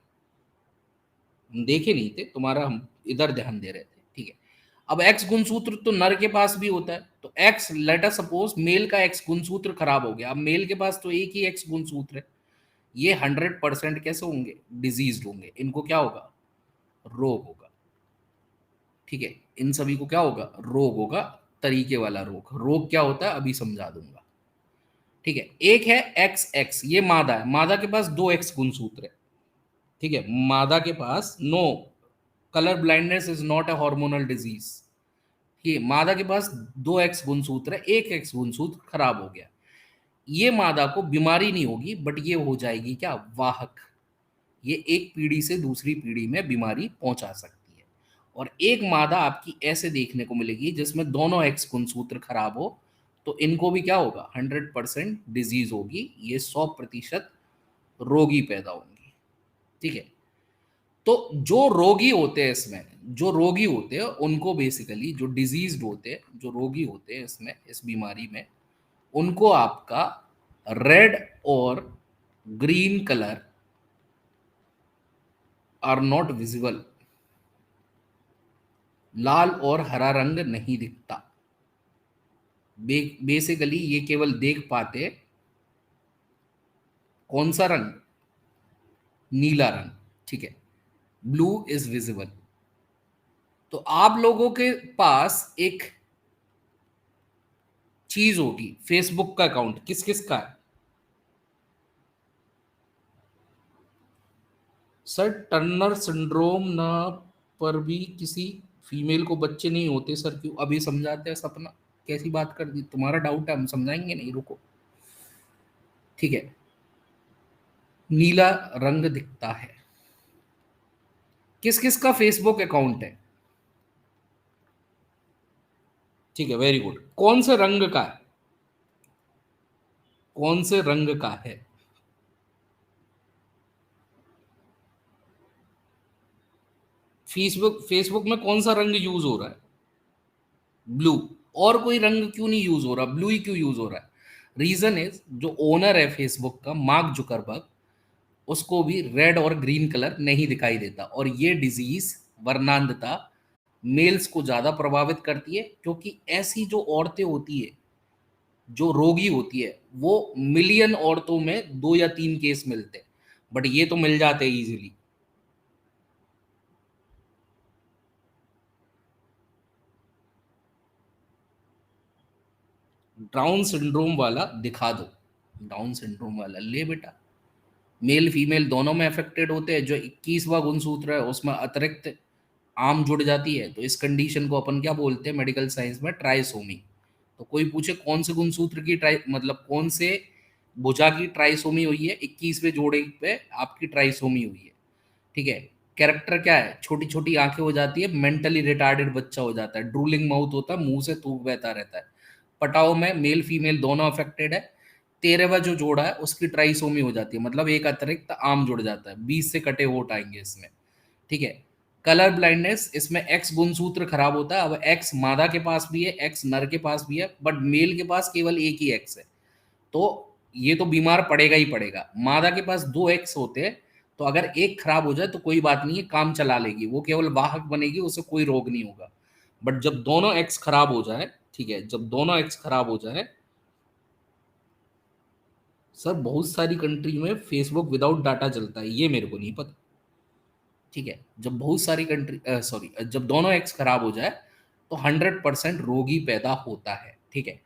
हम देखे नहीं थे तुम्हारा, हम इधर ध्यान दे रहे थे, ठीक है। अब एक्स गुणसूत्र तो नर के पास भी होता है, तो X, let us suppose male का एक्स गुणसूत्र खराब हो गया। अब मेल के पास तो एक ही एक्स गुणसूत्र है, ये 100% कैसे होंगे, डिजीज होंगे, इनको क्या होगा, रोग होगा, ठीक है। इन सभी को क्या होगा, रोग होगा, तरीके वाला रोग। रोग क्या होता है अभी समझा दूंगा, ठीक है। एक है एक्स एक्स, ये मादा है, मादा के पास दो एक्स गुणसूत्र है, ठीक है। मादा के पास no, colour blindness is not a hormonal disease. ये मादा के पास दो एक्स गुणसूत्र है, एक एक्स गुणसूत्र खराब हो गया, ये मादा को बीमारी नहीं होगी, बट ये हो जाएगी क्या, वाहक। ये एक पीढ़ी से दूसरी पीढ़ी में बीमारी पहुंचा सकती है। और एक मादा आपकी ऐसे देखने को मिलेगी जिसमें दोनों एक्स गुणसूत्र खराब हो, तो इनको भी क्या होगा, 100% डिजीज होगी, ये 100% रोगी पैदा होंगे, ठीक है। तो जो रोगी होते हैं इसमें, जो रोगी होते हैं उनको बेसिकली, जो डिजीज्ड होते हैं, जो रोगी होते हैं इसमें, इस बीमारी में, उनको आपका रेड और green colour are not visible, लाल और हरा रंग नहीं दिखता। बेसिकली ये केवल देख पाते कौन सा रंग, नीला रंग, ठीक है। Blue is visible. तो आप लोगों के पास एक चीज होगी, फेसबुक का अकाउंट किस किस का है सर, टर्नर सिंड्रोम ना पर भी किसी फीमेल को बच्चे नहीं होते सर, क्यों, अभी समझाते हैं सपना, कैसी बात कर दी, तुम्हारा डाउट है, हम समझाएंगे, नहीं रुको, ठीक है। नीला रंग दिखता है, किस किस का फेसबुक अकाउंट है, ठीक है, वेरी गुड। कौन से रंग का है, कौन से रंग का है, फेसबुक, फेसबुक में कौन सा रंग यूज हो रहा है, ब्लू। और कोई रंग क्यों नहीं यूज हो रहा, ब्लू ही क्यों यूज हो रहा है, रीजन इज जो ओनर है फेसबुक का, मार्क जुकरबर्ग, उसको भी रेड और ग्रीन कलर नहीं दिखाई देता। और ये डिजीज, वर्णांधता, मेल्स को ज्यादा प्रभावित करती है, क्योंकि ऐसी जो औरतें होती है, जो रोगी होती है, वो मिलियन औरतों में दो या तीन केस मिलते हैं, बट ये तो मिल जाते हैं इजीली। डाउन सिंड्रोम वाला दिखा दो, डाउन सिंड्रोम वाला ले बेटा, मेल फीमेल दोनों में अफेक्टेड होते हैं। जो 21वां गुणसूत्र है उसमें अतिरिक्त आम जुड़ जाती है, तो इस कंडीशन को अपन क्या बोलते हैं मेडिकल साइंस में, ट्राइसोमी। तो कोई पूछे कौन से गुणसूत्र की ट्राई, मतलब कौन से भुजा की ट्राइसोमी हुई है, 21वें जोड़े पे आपकी ट्राइसोमी हुई है, ठीक है। कैरेक्टर क्या है, छोटी छोटी आंखें हो जाती है, मेंटली रिटार्डेड बच्चा हो जाता है, ड्रूलिंग माउथ होता है, मुंह से थूक बहता रहता है। पटाओ में मेल फीमेल दोनों अफेक्टेड है। 13वां जो जोड़ा है उसकी ट्राइसोमी हो जाती है, मतलब एक अतिरिक्त आम जुड़ जाता है, 20 से कटे होट आएंगे इसमें, ठीक है। कलर ब्लाइंडनेस, इसमें एक्स गुणसूत्र खराब होता है। अब एक्स मादा के पास भी है, एक्स नर के पास भी है, बट मेल के पास केवल एक ही एक्स है, तो ये तो बीमार पड़ेगा ही पड़ेगा। मादा के पास दो एक्स होते हैं, तो अगर एक खराब हो जाए तो कोई बात नहीं है, काम चला लेगी, वो केवल वाहक बनेगी, उसे कोई रोग नहीं होगा। बट जब दोनों एक्स खराब हो जाए, ठीक है, जब दोनों एक्स खराब हो जाए, सर बहुत सारी कंट्री में फेसबुक विदाउट डाटा चलता है, ये मेरे को नहीं पता, ठीक है। जब बहुत सारी कंट्री, सॉरी, जब दोनों एक्स खराब हो जाए तो 100% रोगी पैदा होता है, ठीक है।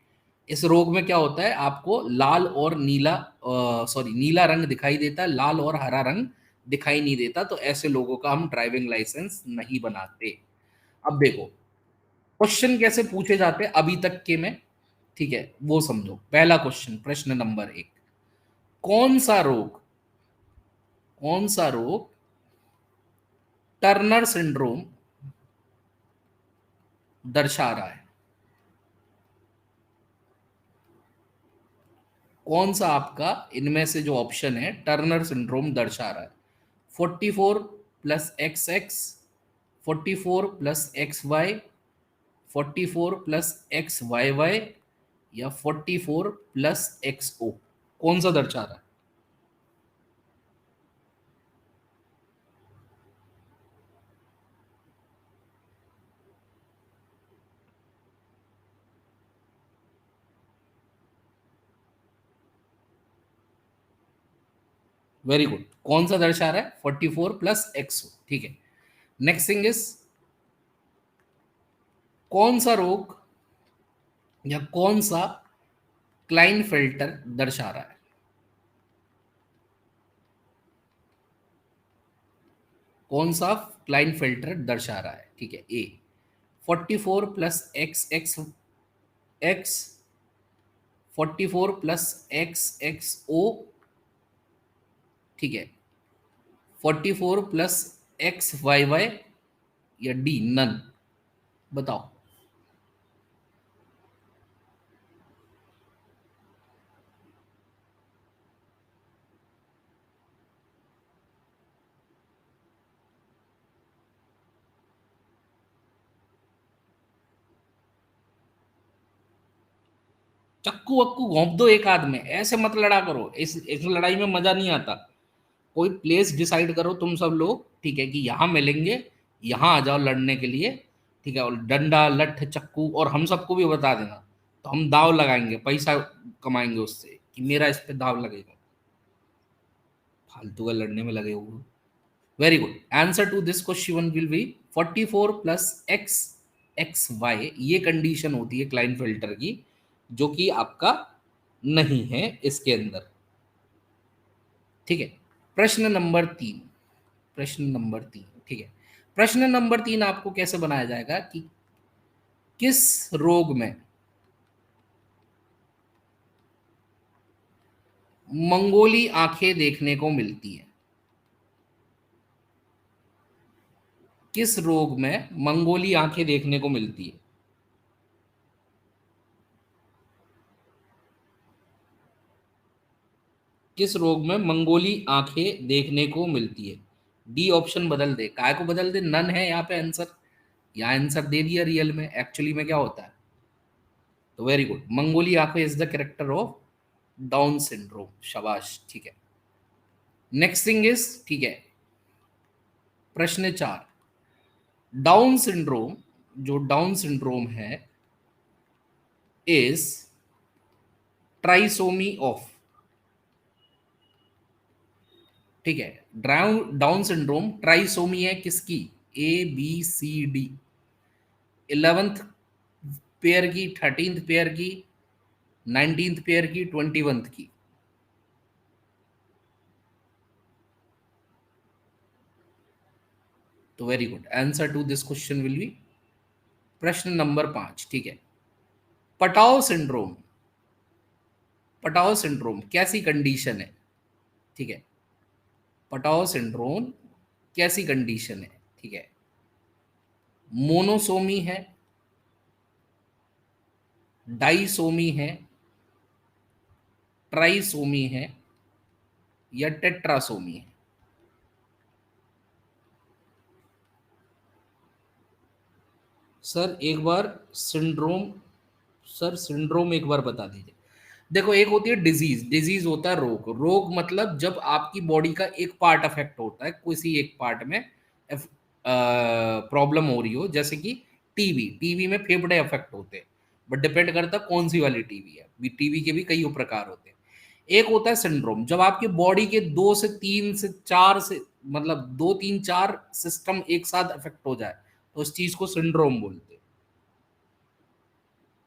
इस रोग में क्या होता है, आपको लाल और नीला, सॉरी, नीला रंग दिखाई देता है, लाल और हरा रंग दिखाई नहीं देता, तो ऐसे लोगों का हम ड्राइविंग लाइसेंस नहीं बनाते। अब देखो क्वेश्चन कैसे पूछे जाते हैं अभी तक के में, ठीक है, वो समझो। पहला क्वेश्चन, प्रश्न नंबर 1, कौन सा रोग, कौन सा रोग टर्नर सिंड्रोम दर्शा रहा है, कौन सा आपका इनमें से जो ऑप्शन है टर्नर सिंड्रोम दर्शा रहा है, 44 plus X X, 44 plus X Y, 44 plus X Y Y या 44 प्लस एक्स ओ, कौन सा दर्शा रहा है? वेरी गुड, कौन सा दर्शा रहा है? 44 प्लस एक्स ओ, ठीक है। नेक्स्ट थिंग इज, कौन सा रोग या कौन सा क्लाइन फिल्टर दर्शा रहा है? कौन सा क्लाइन फिल्टर दर्शा रहा है? ठीक है। A 44 plus X X X, 44 plus X X O, ठीक है, 44 प्लस एक्स वाई वाई या डी नन, बताओ। चक्कू वक्कू घोंप दो एक आध में, ऐसे मत लड़ा करो, इस लड़ाई में मजा नहीं आता। कोई प्लेस डिसाइड करो तुम सब लोग, ठीक है, कि यहाँ मिलेंगे, यहाँ आ जाओ लड़ने के लिए, ठीक है, और डंडा लठ चक्कू, और हम सबको भी बता देना, तो हम दाव लगाएंगे, पैसा कमाएंगे उससे, कि मेरा इस पे दाव लगेगा। फालतू का लड़ने में लगे हुए। Very good, answer to this question will be 44 plus X X Y, ये कंडीशन होती है क्लाइन फिल्टर की, जो कि आपका नहीं है इसके अंदर, ठीक है। प्रश्न नंबर 3, प्रश्न नंबर 3, ठीक है। प्रश्न नंबर 3 आपको कैसे बनाया जाएगा कि किस रोग में मंगोली आंखें देखने को मिलती है? किस रोग में मंगोली आंखें देखने को मिलती है? किस रोग में मंगोली आंखें देखने को मिलती है? डी ऑप्शन बदल दे, काय को बदल दे, नन है यहाँ पे आंसर, या आंसर दे दिया रियल में, एक्चुअली में क्या होता है? तो वेरी गुड, मंगोली आंखें is the character of down syndrome, शाबाश, ठीक है। नेक्स्ट थिंग इज, ठीक है, प्रश्न 4, डाउन सिंड्रोम, जो डाउन सिंड्रोम है इज ट्राइसोमी ऑफ, ठीक है, डाउन डाउन सिंड्रोम ट्राइसोमी है किसकी? A B C D, 11th pair की, 13th पेयर की, 19th पेयर की, 21th की? तो very good, answer to this question will be प्रश्न नंबर 5, ठीक है। पटाओ सिंड्रोम, पटाओ सिंड्रोम कैसी कंडीशन है? ठीक है, पटाओ सिंड्रोम कैसी कंडीशन है? ठीक है, मोनोसोमी है, डाइसोमी है, ट्राइसोमी है, या टेट्रासोमी है? सर एक बार सिंड्रोम, सर सिंड्रोम एक बार बता दीजिए। देखो, एक होती है डिजीज, डिजीज होता है रोग, रोग मतलब जब आपकी बॉडी का एक पार्ट अफेक्ट होता है, किसी एक पार्ट में प्रॉब्लम हो रही हो, जैसे कि टीबी, टीबी में फेफड़े अफेक्ट होते हैं, बट डिपेंड करता है कौन सी वाली टीबी है, टीबी के भी कई प्रकार होते हैं। एक होता है सिंड्रोम, जब आपकी बॉडी के 2 से 3 से 4 से, मतलब 2 3 4 सिस्टम एक साथ अफेक्ट हो जाए, तो उस चीज को सिंड्रोम बोलते हैं।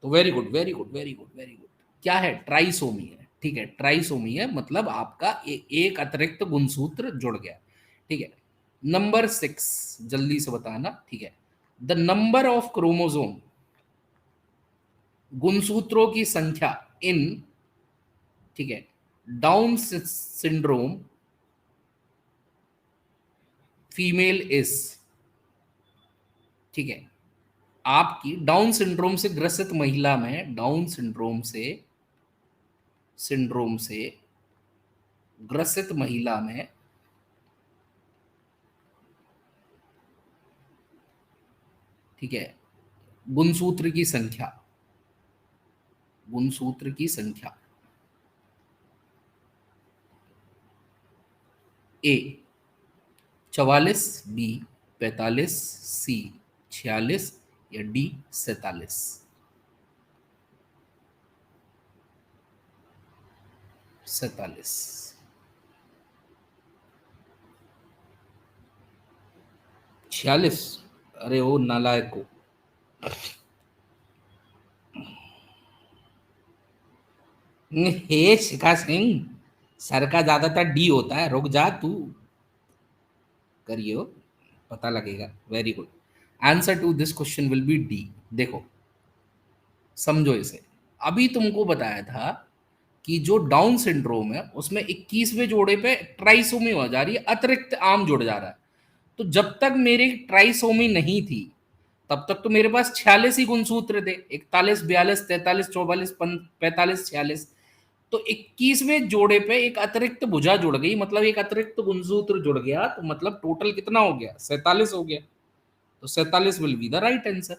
तो very good, very good, very good, very good, क्या है? ट्राइसोमी है, ठीक है, ट्राइसोमी है, मतलब आपका एक अतिरिक्त गुणसूत्र जुड़ गया, ठीक है। नंबर 6, जल्दी से बताना, ठीक है। द नंबर ऑफ क्रोमोजोम, गुणसूत्रों की संख्या इन, ठीक है, डाउन सिंड्रोम फीमेल इज, ठीक है, आपकी डाउन सिंड्रोम से ग्रसित महिला में, डाउन सिंड्रोम से ग्रसित महिला में, ठीक है, गुणसूत्र की संख्या, गुणसूत्र की संख्या। ए 44, बी 45, सी 46 या डी 47। 47। 46? अरे ओ नालायक को, हे शिखा सिंह, सर का ज्यादातर डी होता है, रुक जा तू, करियो, पता लगेगा। Very good. Answer to this question will be D. देखो, समझो इसे। अभी तुमको बताया था कि जो डाउन सिंड्रोम है उसमें 21वें जोड़े पे ट्राइसोमी हो जा रही है, अतिरिक्त आर्म जुड़ जा रहा है। तो जब तक मेरी ट्राइसोमी नहीं थी तब तक तो मेरे पास 46 ही गुणसूत्र थे, 41, 42, 43, 44, 45, 46। तो 21वें जोड़े पे एक अतिरिक्त भुजा जुड़ गई, मतलब एक अतिरिक्त गुणसूत्र जुड़ गया, तो मतलब टोटल कितना हो गया? 47 हो गया। तो 47 will be the right answer.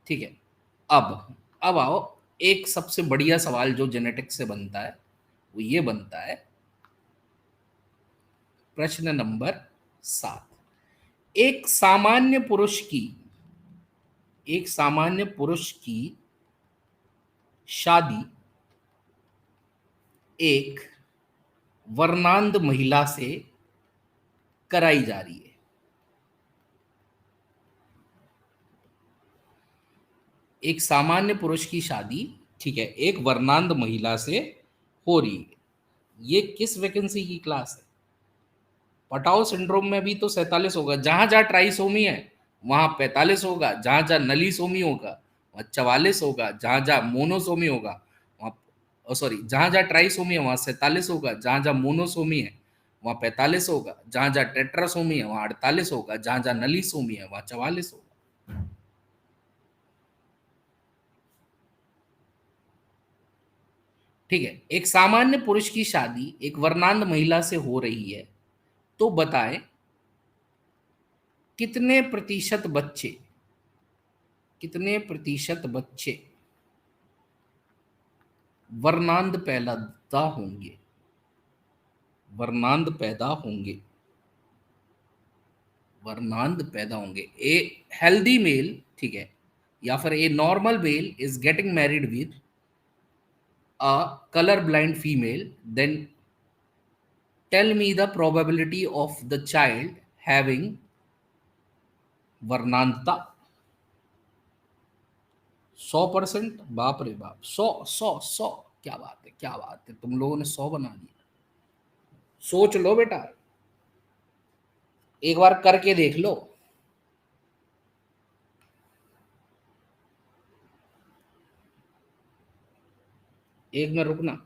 ठीक है। अब आओ, एक सबसे बढ़िया सवाल जो जेनेटिक्स से बनता है वो ये बनता है, प्रश्न नंबर 7। एक सामान्य पुरुष की शादी एक वर्णांध महिला से कराई जा रही है। एक सामान्य पुरुष की शादी, ठीक है, एक वर्णांध महिला से हो रही है। ये किस वैकेंसी की क्लास है? पटाओ सिंड्रोम में भी तो 47 होगा, जहां जहां ट्राइसोमी है वहां 45 होगा, जहां जहां नलीसोमी होगा वहां 44 होगा, जहां जहां मोनोसोमी होगा वहां, सॉरी, जहां जहां ट्राइसोमी है वहां 47 होगा, जहां जहां मोनोसोमी है वहां 45 होगा, जहां जहां टेट्रासोमी है वहां 48 होगा, जहां जहां नलीसोमी है वहां 44 होगा। ठीक है, एक सामान्य पुरुष की शादी एक वर्णांध महिला से हो रही है, तो बताएं कितने प्रतिशत बच्चे, कितने प्रतिशत बच्चे वर्णांध पैदा होंगे, वर्णांध पैदा होंगे, वर्णांध पैदा होंगे। ए हेल्दी मेल, ठीक है, या फिर a normal male is getting married with a colour blind female, then tell me the probability of the child having वर्णांधता। 100%? बाप रे बाप, 100 100 100, क्या बात है, क्या बात है, तुम लोगों ने 100 बना दिया। सोच लो बेटा, एक बार करके देख लो। एक में रुकना।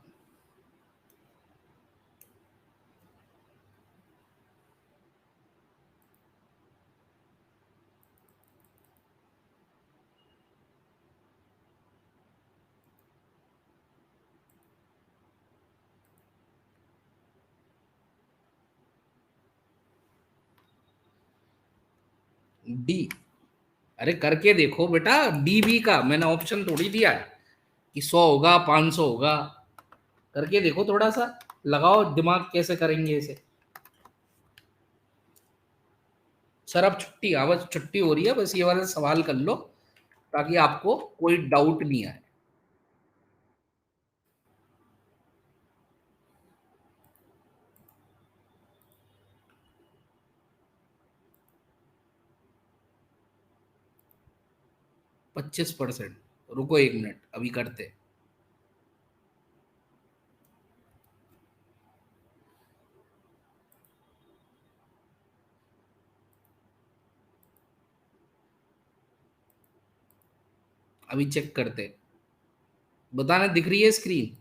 डी। अरे करके देखो बेटा, डी बी का मैंने ऑप्शन थोड़ी दिया है कि 100 होगा 500 होगा। करके देखो, थोड़ा सा लगाओ दिमाग, कैसे करेंगे इसे। सर अब छुट्टी, हाँ बस छुट्टी हो रही है, बस ये वाला सवाल कर लो ताकि आपको कोई डाउट नहीं आए। 25%? रुको 1 मिनट, अभी करते। अभी चेक करते, बताना, दिख रही है स्क्रीन?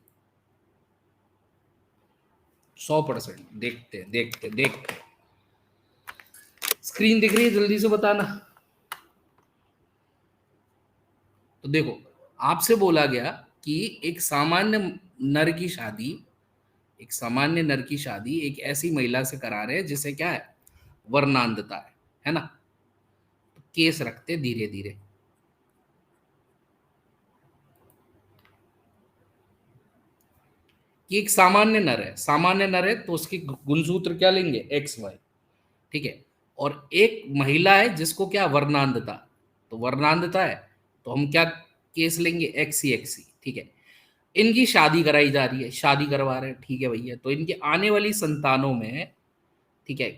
100%। देखते देखते देखते, स्क्रीन दिख रही है, जल्दी से बताना। तो देखो, आपसे बोला गया कि एक सामान्य नर की शादी, एक सामान्य नर की शादी एक ऐसी महिला से करा रहे हैं जिसे क्या है? वर्णांधता है ना? तो केस रखते धीरे धीरे। कि एक सामान्य नर है, सामान्य नर है तो उसके गुणसूत्र क्या लेंगे, एक्स वाई, ठीक है। और एक महिला है जिसको क्या वर्णांधता, तो वर्णांधता है तो हम क्या केस लेंगे, एक्स सी, ठीक है। इनकी शादी कराई जा रही है, शादी करवा रहे हैं, ठीक है भैया, तो इनके आने वाली संतानों में, ठीक है,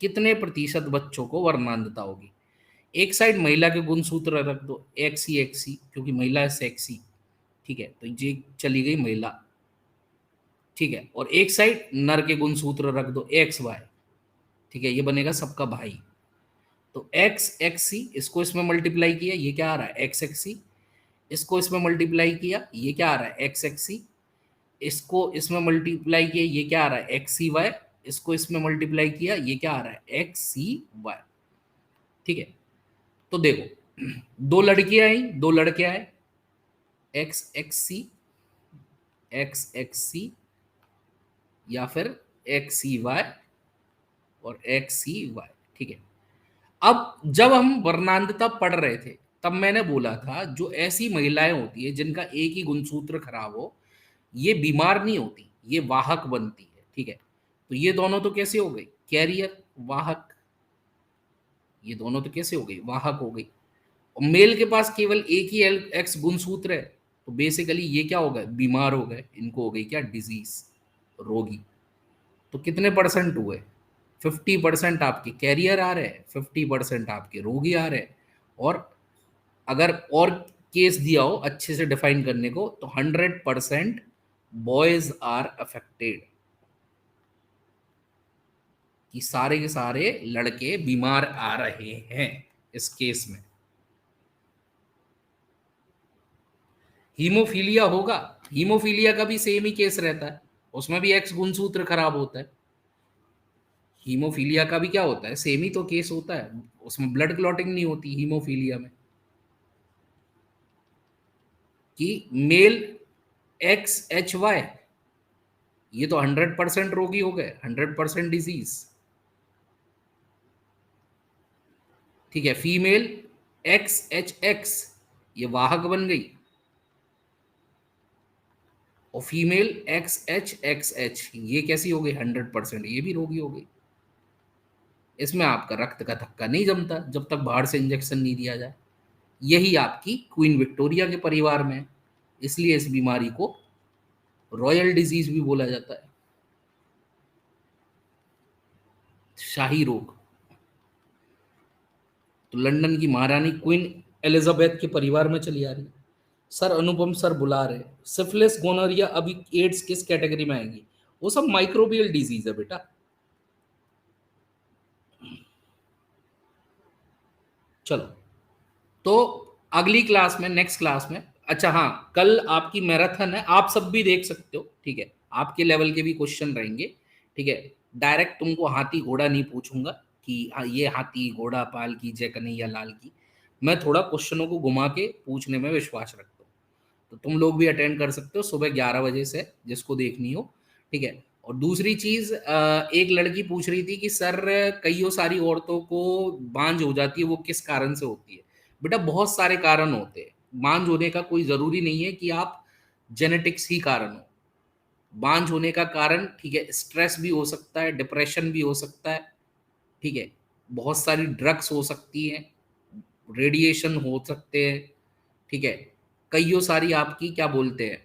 कितने प्रतिशत बच्चों को वर्णांधता होगी। एक साइड महिला के गुणसूत्र रख दो, एक्स सी, क्योंकि महिला है सेक्सी, ठीक है, तो ये चली गई महिला, ठीक है। और एक साइड नर के गुणसूत्र रख दो, एक्स वाई, ठीक है, ये बनेगा सबका भाई। तो एक्स सी, इसको इसमें मल्टीप्लाई किया, ये क्या आ रहा है, एक्स सी। इसको इसमें मल्टीप्लाई किया, ये क्या आ रहा है, एक्स सी। इसको इसमें मल्टीप्लाई किया, ये क्या आ रहा है, एक्स सी वाई। इसको इसमें मल्टीप्लाई किया, ये क्या आ रहा है, एक्स सी वाई, ठीक है। तो देखो, दो लड़कियां आई, दो लड़के आए, एक्स एक्स सी या फिर एक्स सी वाई और एक्स सी वाई, ठीक है। अब जब हम वर्णांधता पढ़ रहे थे तब मैंने बोला था जो ऐसी महिलाएं होती है जिनका एक ही गुणसूत्र खराब हो, ये बीमार नहीं होती, ये वाहक बनती है, ठीक है। तो ये दोनों तो कैसे हो गई, कैरियर, वाहक, ये दोनों तो कैसे हो गई, वाहक हो गई। और मेल के पास केवल एक ही एक्स गुणसूत्र है, तो बेसिकली ये क्या हो गए, बीमार हो गए, इनको हो गई क्या, डिजीज, रोगी। तो कितने परसेंट हुए, 50% आपके कैरियर आ रहे हैं, 50% आपके रोगी आ रहे हैं। और अगर और केस दिया हो अच्छे से डिफाइन करने को, तो 100% बॉयज आर अफेक्टेड, कि सारे के सारे लड़के बीमार आ रहे हैं इस केस में। हीमोफीलिया होगा, हीमोफीलिया का भी सेम ही केस रहता है, उसमें भी एक्स गुणसूत्र खराब होता है। हीमोफीलिया का भी क्या होता है, सेम ही तो केस होता है, उसमें ब्लड क्लॉटिंग नहीं होती हीमोफीलिया में। कि मेल XHY, ये तो 100% रोगी हो गए, 100% डिजीज, ठीक है। फीमेल XHX, ये वाहक बन गई। और फीमेल XHXH, ये कैसी हो गई, 100%, ये भी रोगी हो गई। इसमें आपका रक्त का धक्का नहीं जमता जब तक बाहर से इंजेक्शन नहीं दिया जाए। यही आपकी क्वीन विक्टोरिया के परिवार में है, इसलिए इस बीमारी को रॉयल डिजीज भी बोला जाता है, शाही रोग। तो लंदन की महारानी क्वीन एलिजाबेथ के परिवार में चली आ रही है। सर अनुपम सर बुला रहे, सिफिलिस गोनोरिया अभी एड्स किस कैटेगरी में आएगी, वो सब माइक्रोबियल डिजीज है बेटा। चलो, तो अगली क्लास में, नेक्स्ट क्लास में, अच्छा हाँ, कल आपकी मैराथन है, आप सब भी देख सकते हो, ठीक है, आपके लेवल के भी क्वेश्चन रहेंगे, ठीक है। डायरेक्ट तुमको हाथी घोड़ा नहीं पूछूंगा कि हाँ ये हाथी घोड़ा पाल की जय कन्हैया लाल की, मैं थोड़ा क्वेश्चनों को घुमा के पूछने में विश्वास रखता हूँ। तो तुम लोग भी अटेंड कर सकते हो सुबह 11 बजे से, जिसको देखनी हो, ठीक है। और दूसरी चीज, एक लड़की पूछ रही थी कि सर कईयों सारी औरतों को बांझ हो जाती है, वो किस कारण से होती है। बेटा बहुत सारे कारण होते हैं, बांझ होने का कोई जरूरी नहीं है कि आप जेनेटिक्स ही कारण हो। बांझ होने का कारण, ठीक है, स्ट्रेस भी हो सकता है, डिप्रेशन भी हो सकता है, ठीक है, बहुत सारी ड्रग्स हो सकती हैं, रेडिएशन हो सकते हैं, ठीक है, कईयों सारी आपकी क्या बोलते हैं,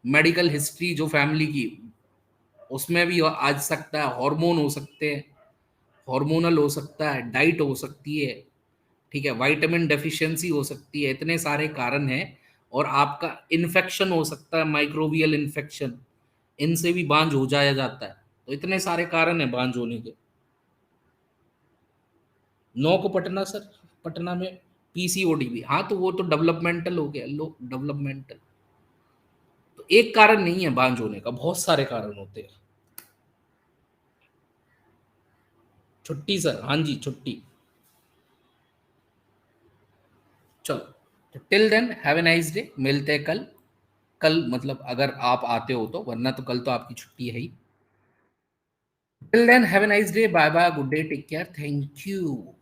मेडिकल हिस्ट्री जो फैमिली की, उसमें भी आ सकता है, हार्मोन हो सकते हैं, हार्मोनल हो सकता है, डाइट हो सकती है, ठीक है, विटामिन डेफिशिएंसी हो सकती है, इतने सारे कारण हैं। और आपका इन्फेक्शन हो सकता है, माइक्रोबियल इन्फेक्शन, इनसे भी बांझ हो जाया जाता है। तो इतने सारे कारण हैं बांझ होने के। 9 को पटना सर, पटना में PCOD भी, हाँ तो वो तो डेवलपमेंटल हो गया, लो डेवलपमेंटल। तो एक कारण नहीं है बांझ होने का, बहुत सारे कारण होते हैं। छुट्टी सर, हाँ जी छुट्टी। चलो, तो till then have a nice day, मिलते हैं कल। कल मतलब अगर आप आते हो तो, वरना तो कल तो आपकी छुट्टी है ही। Till then have a nice day, bye bye, good day, take care, thank you.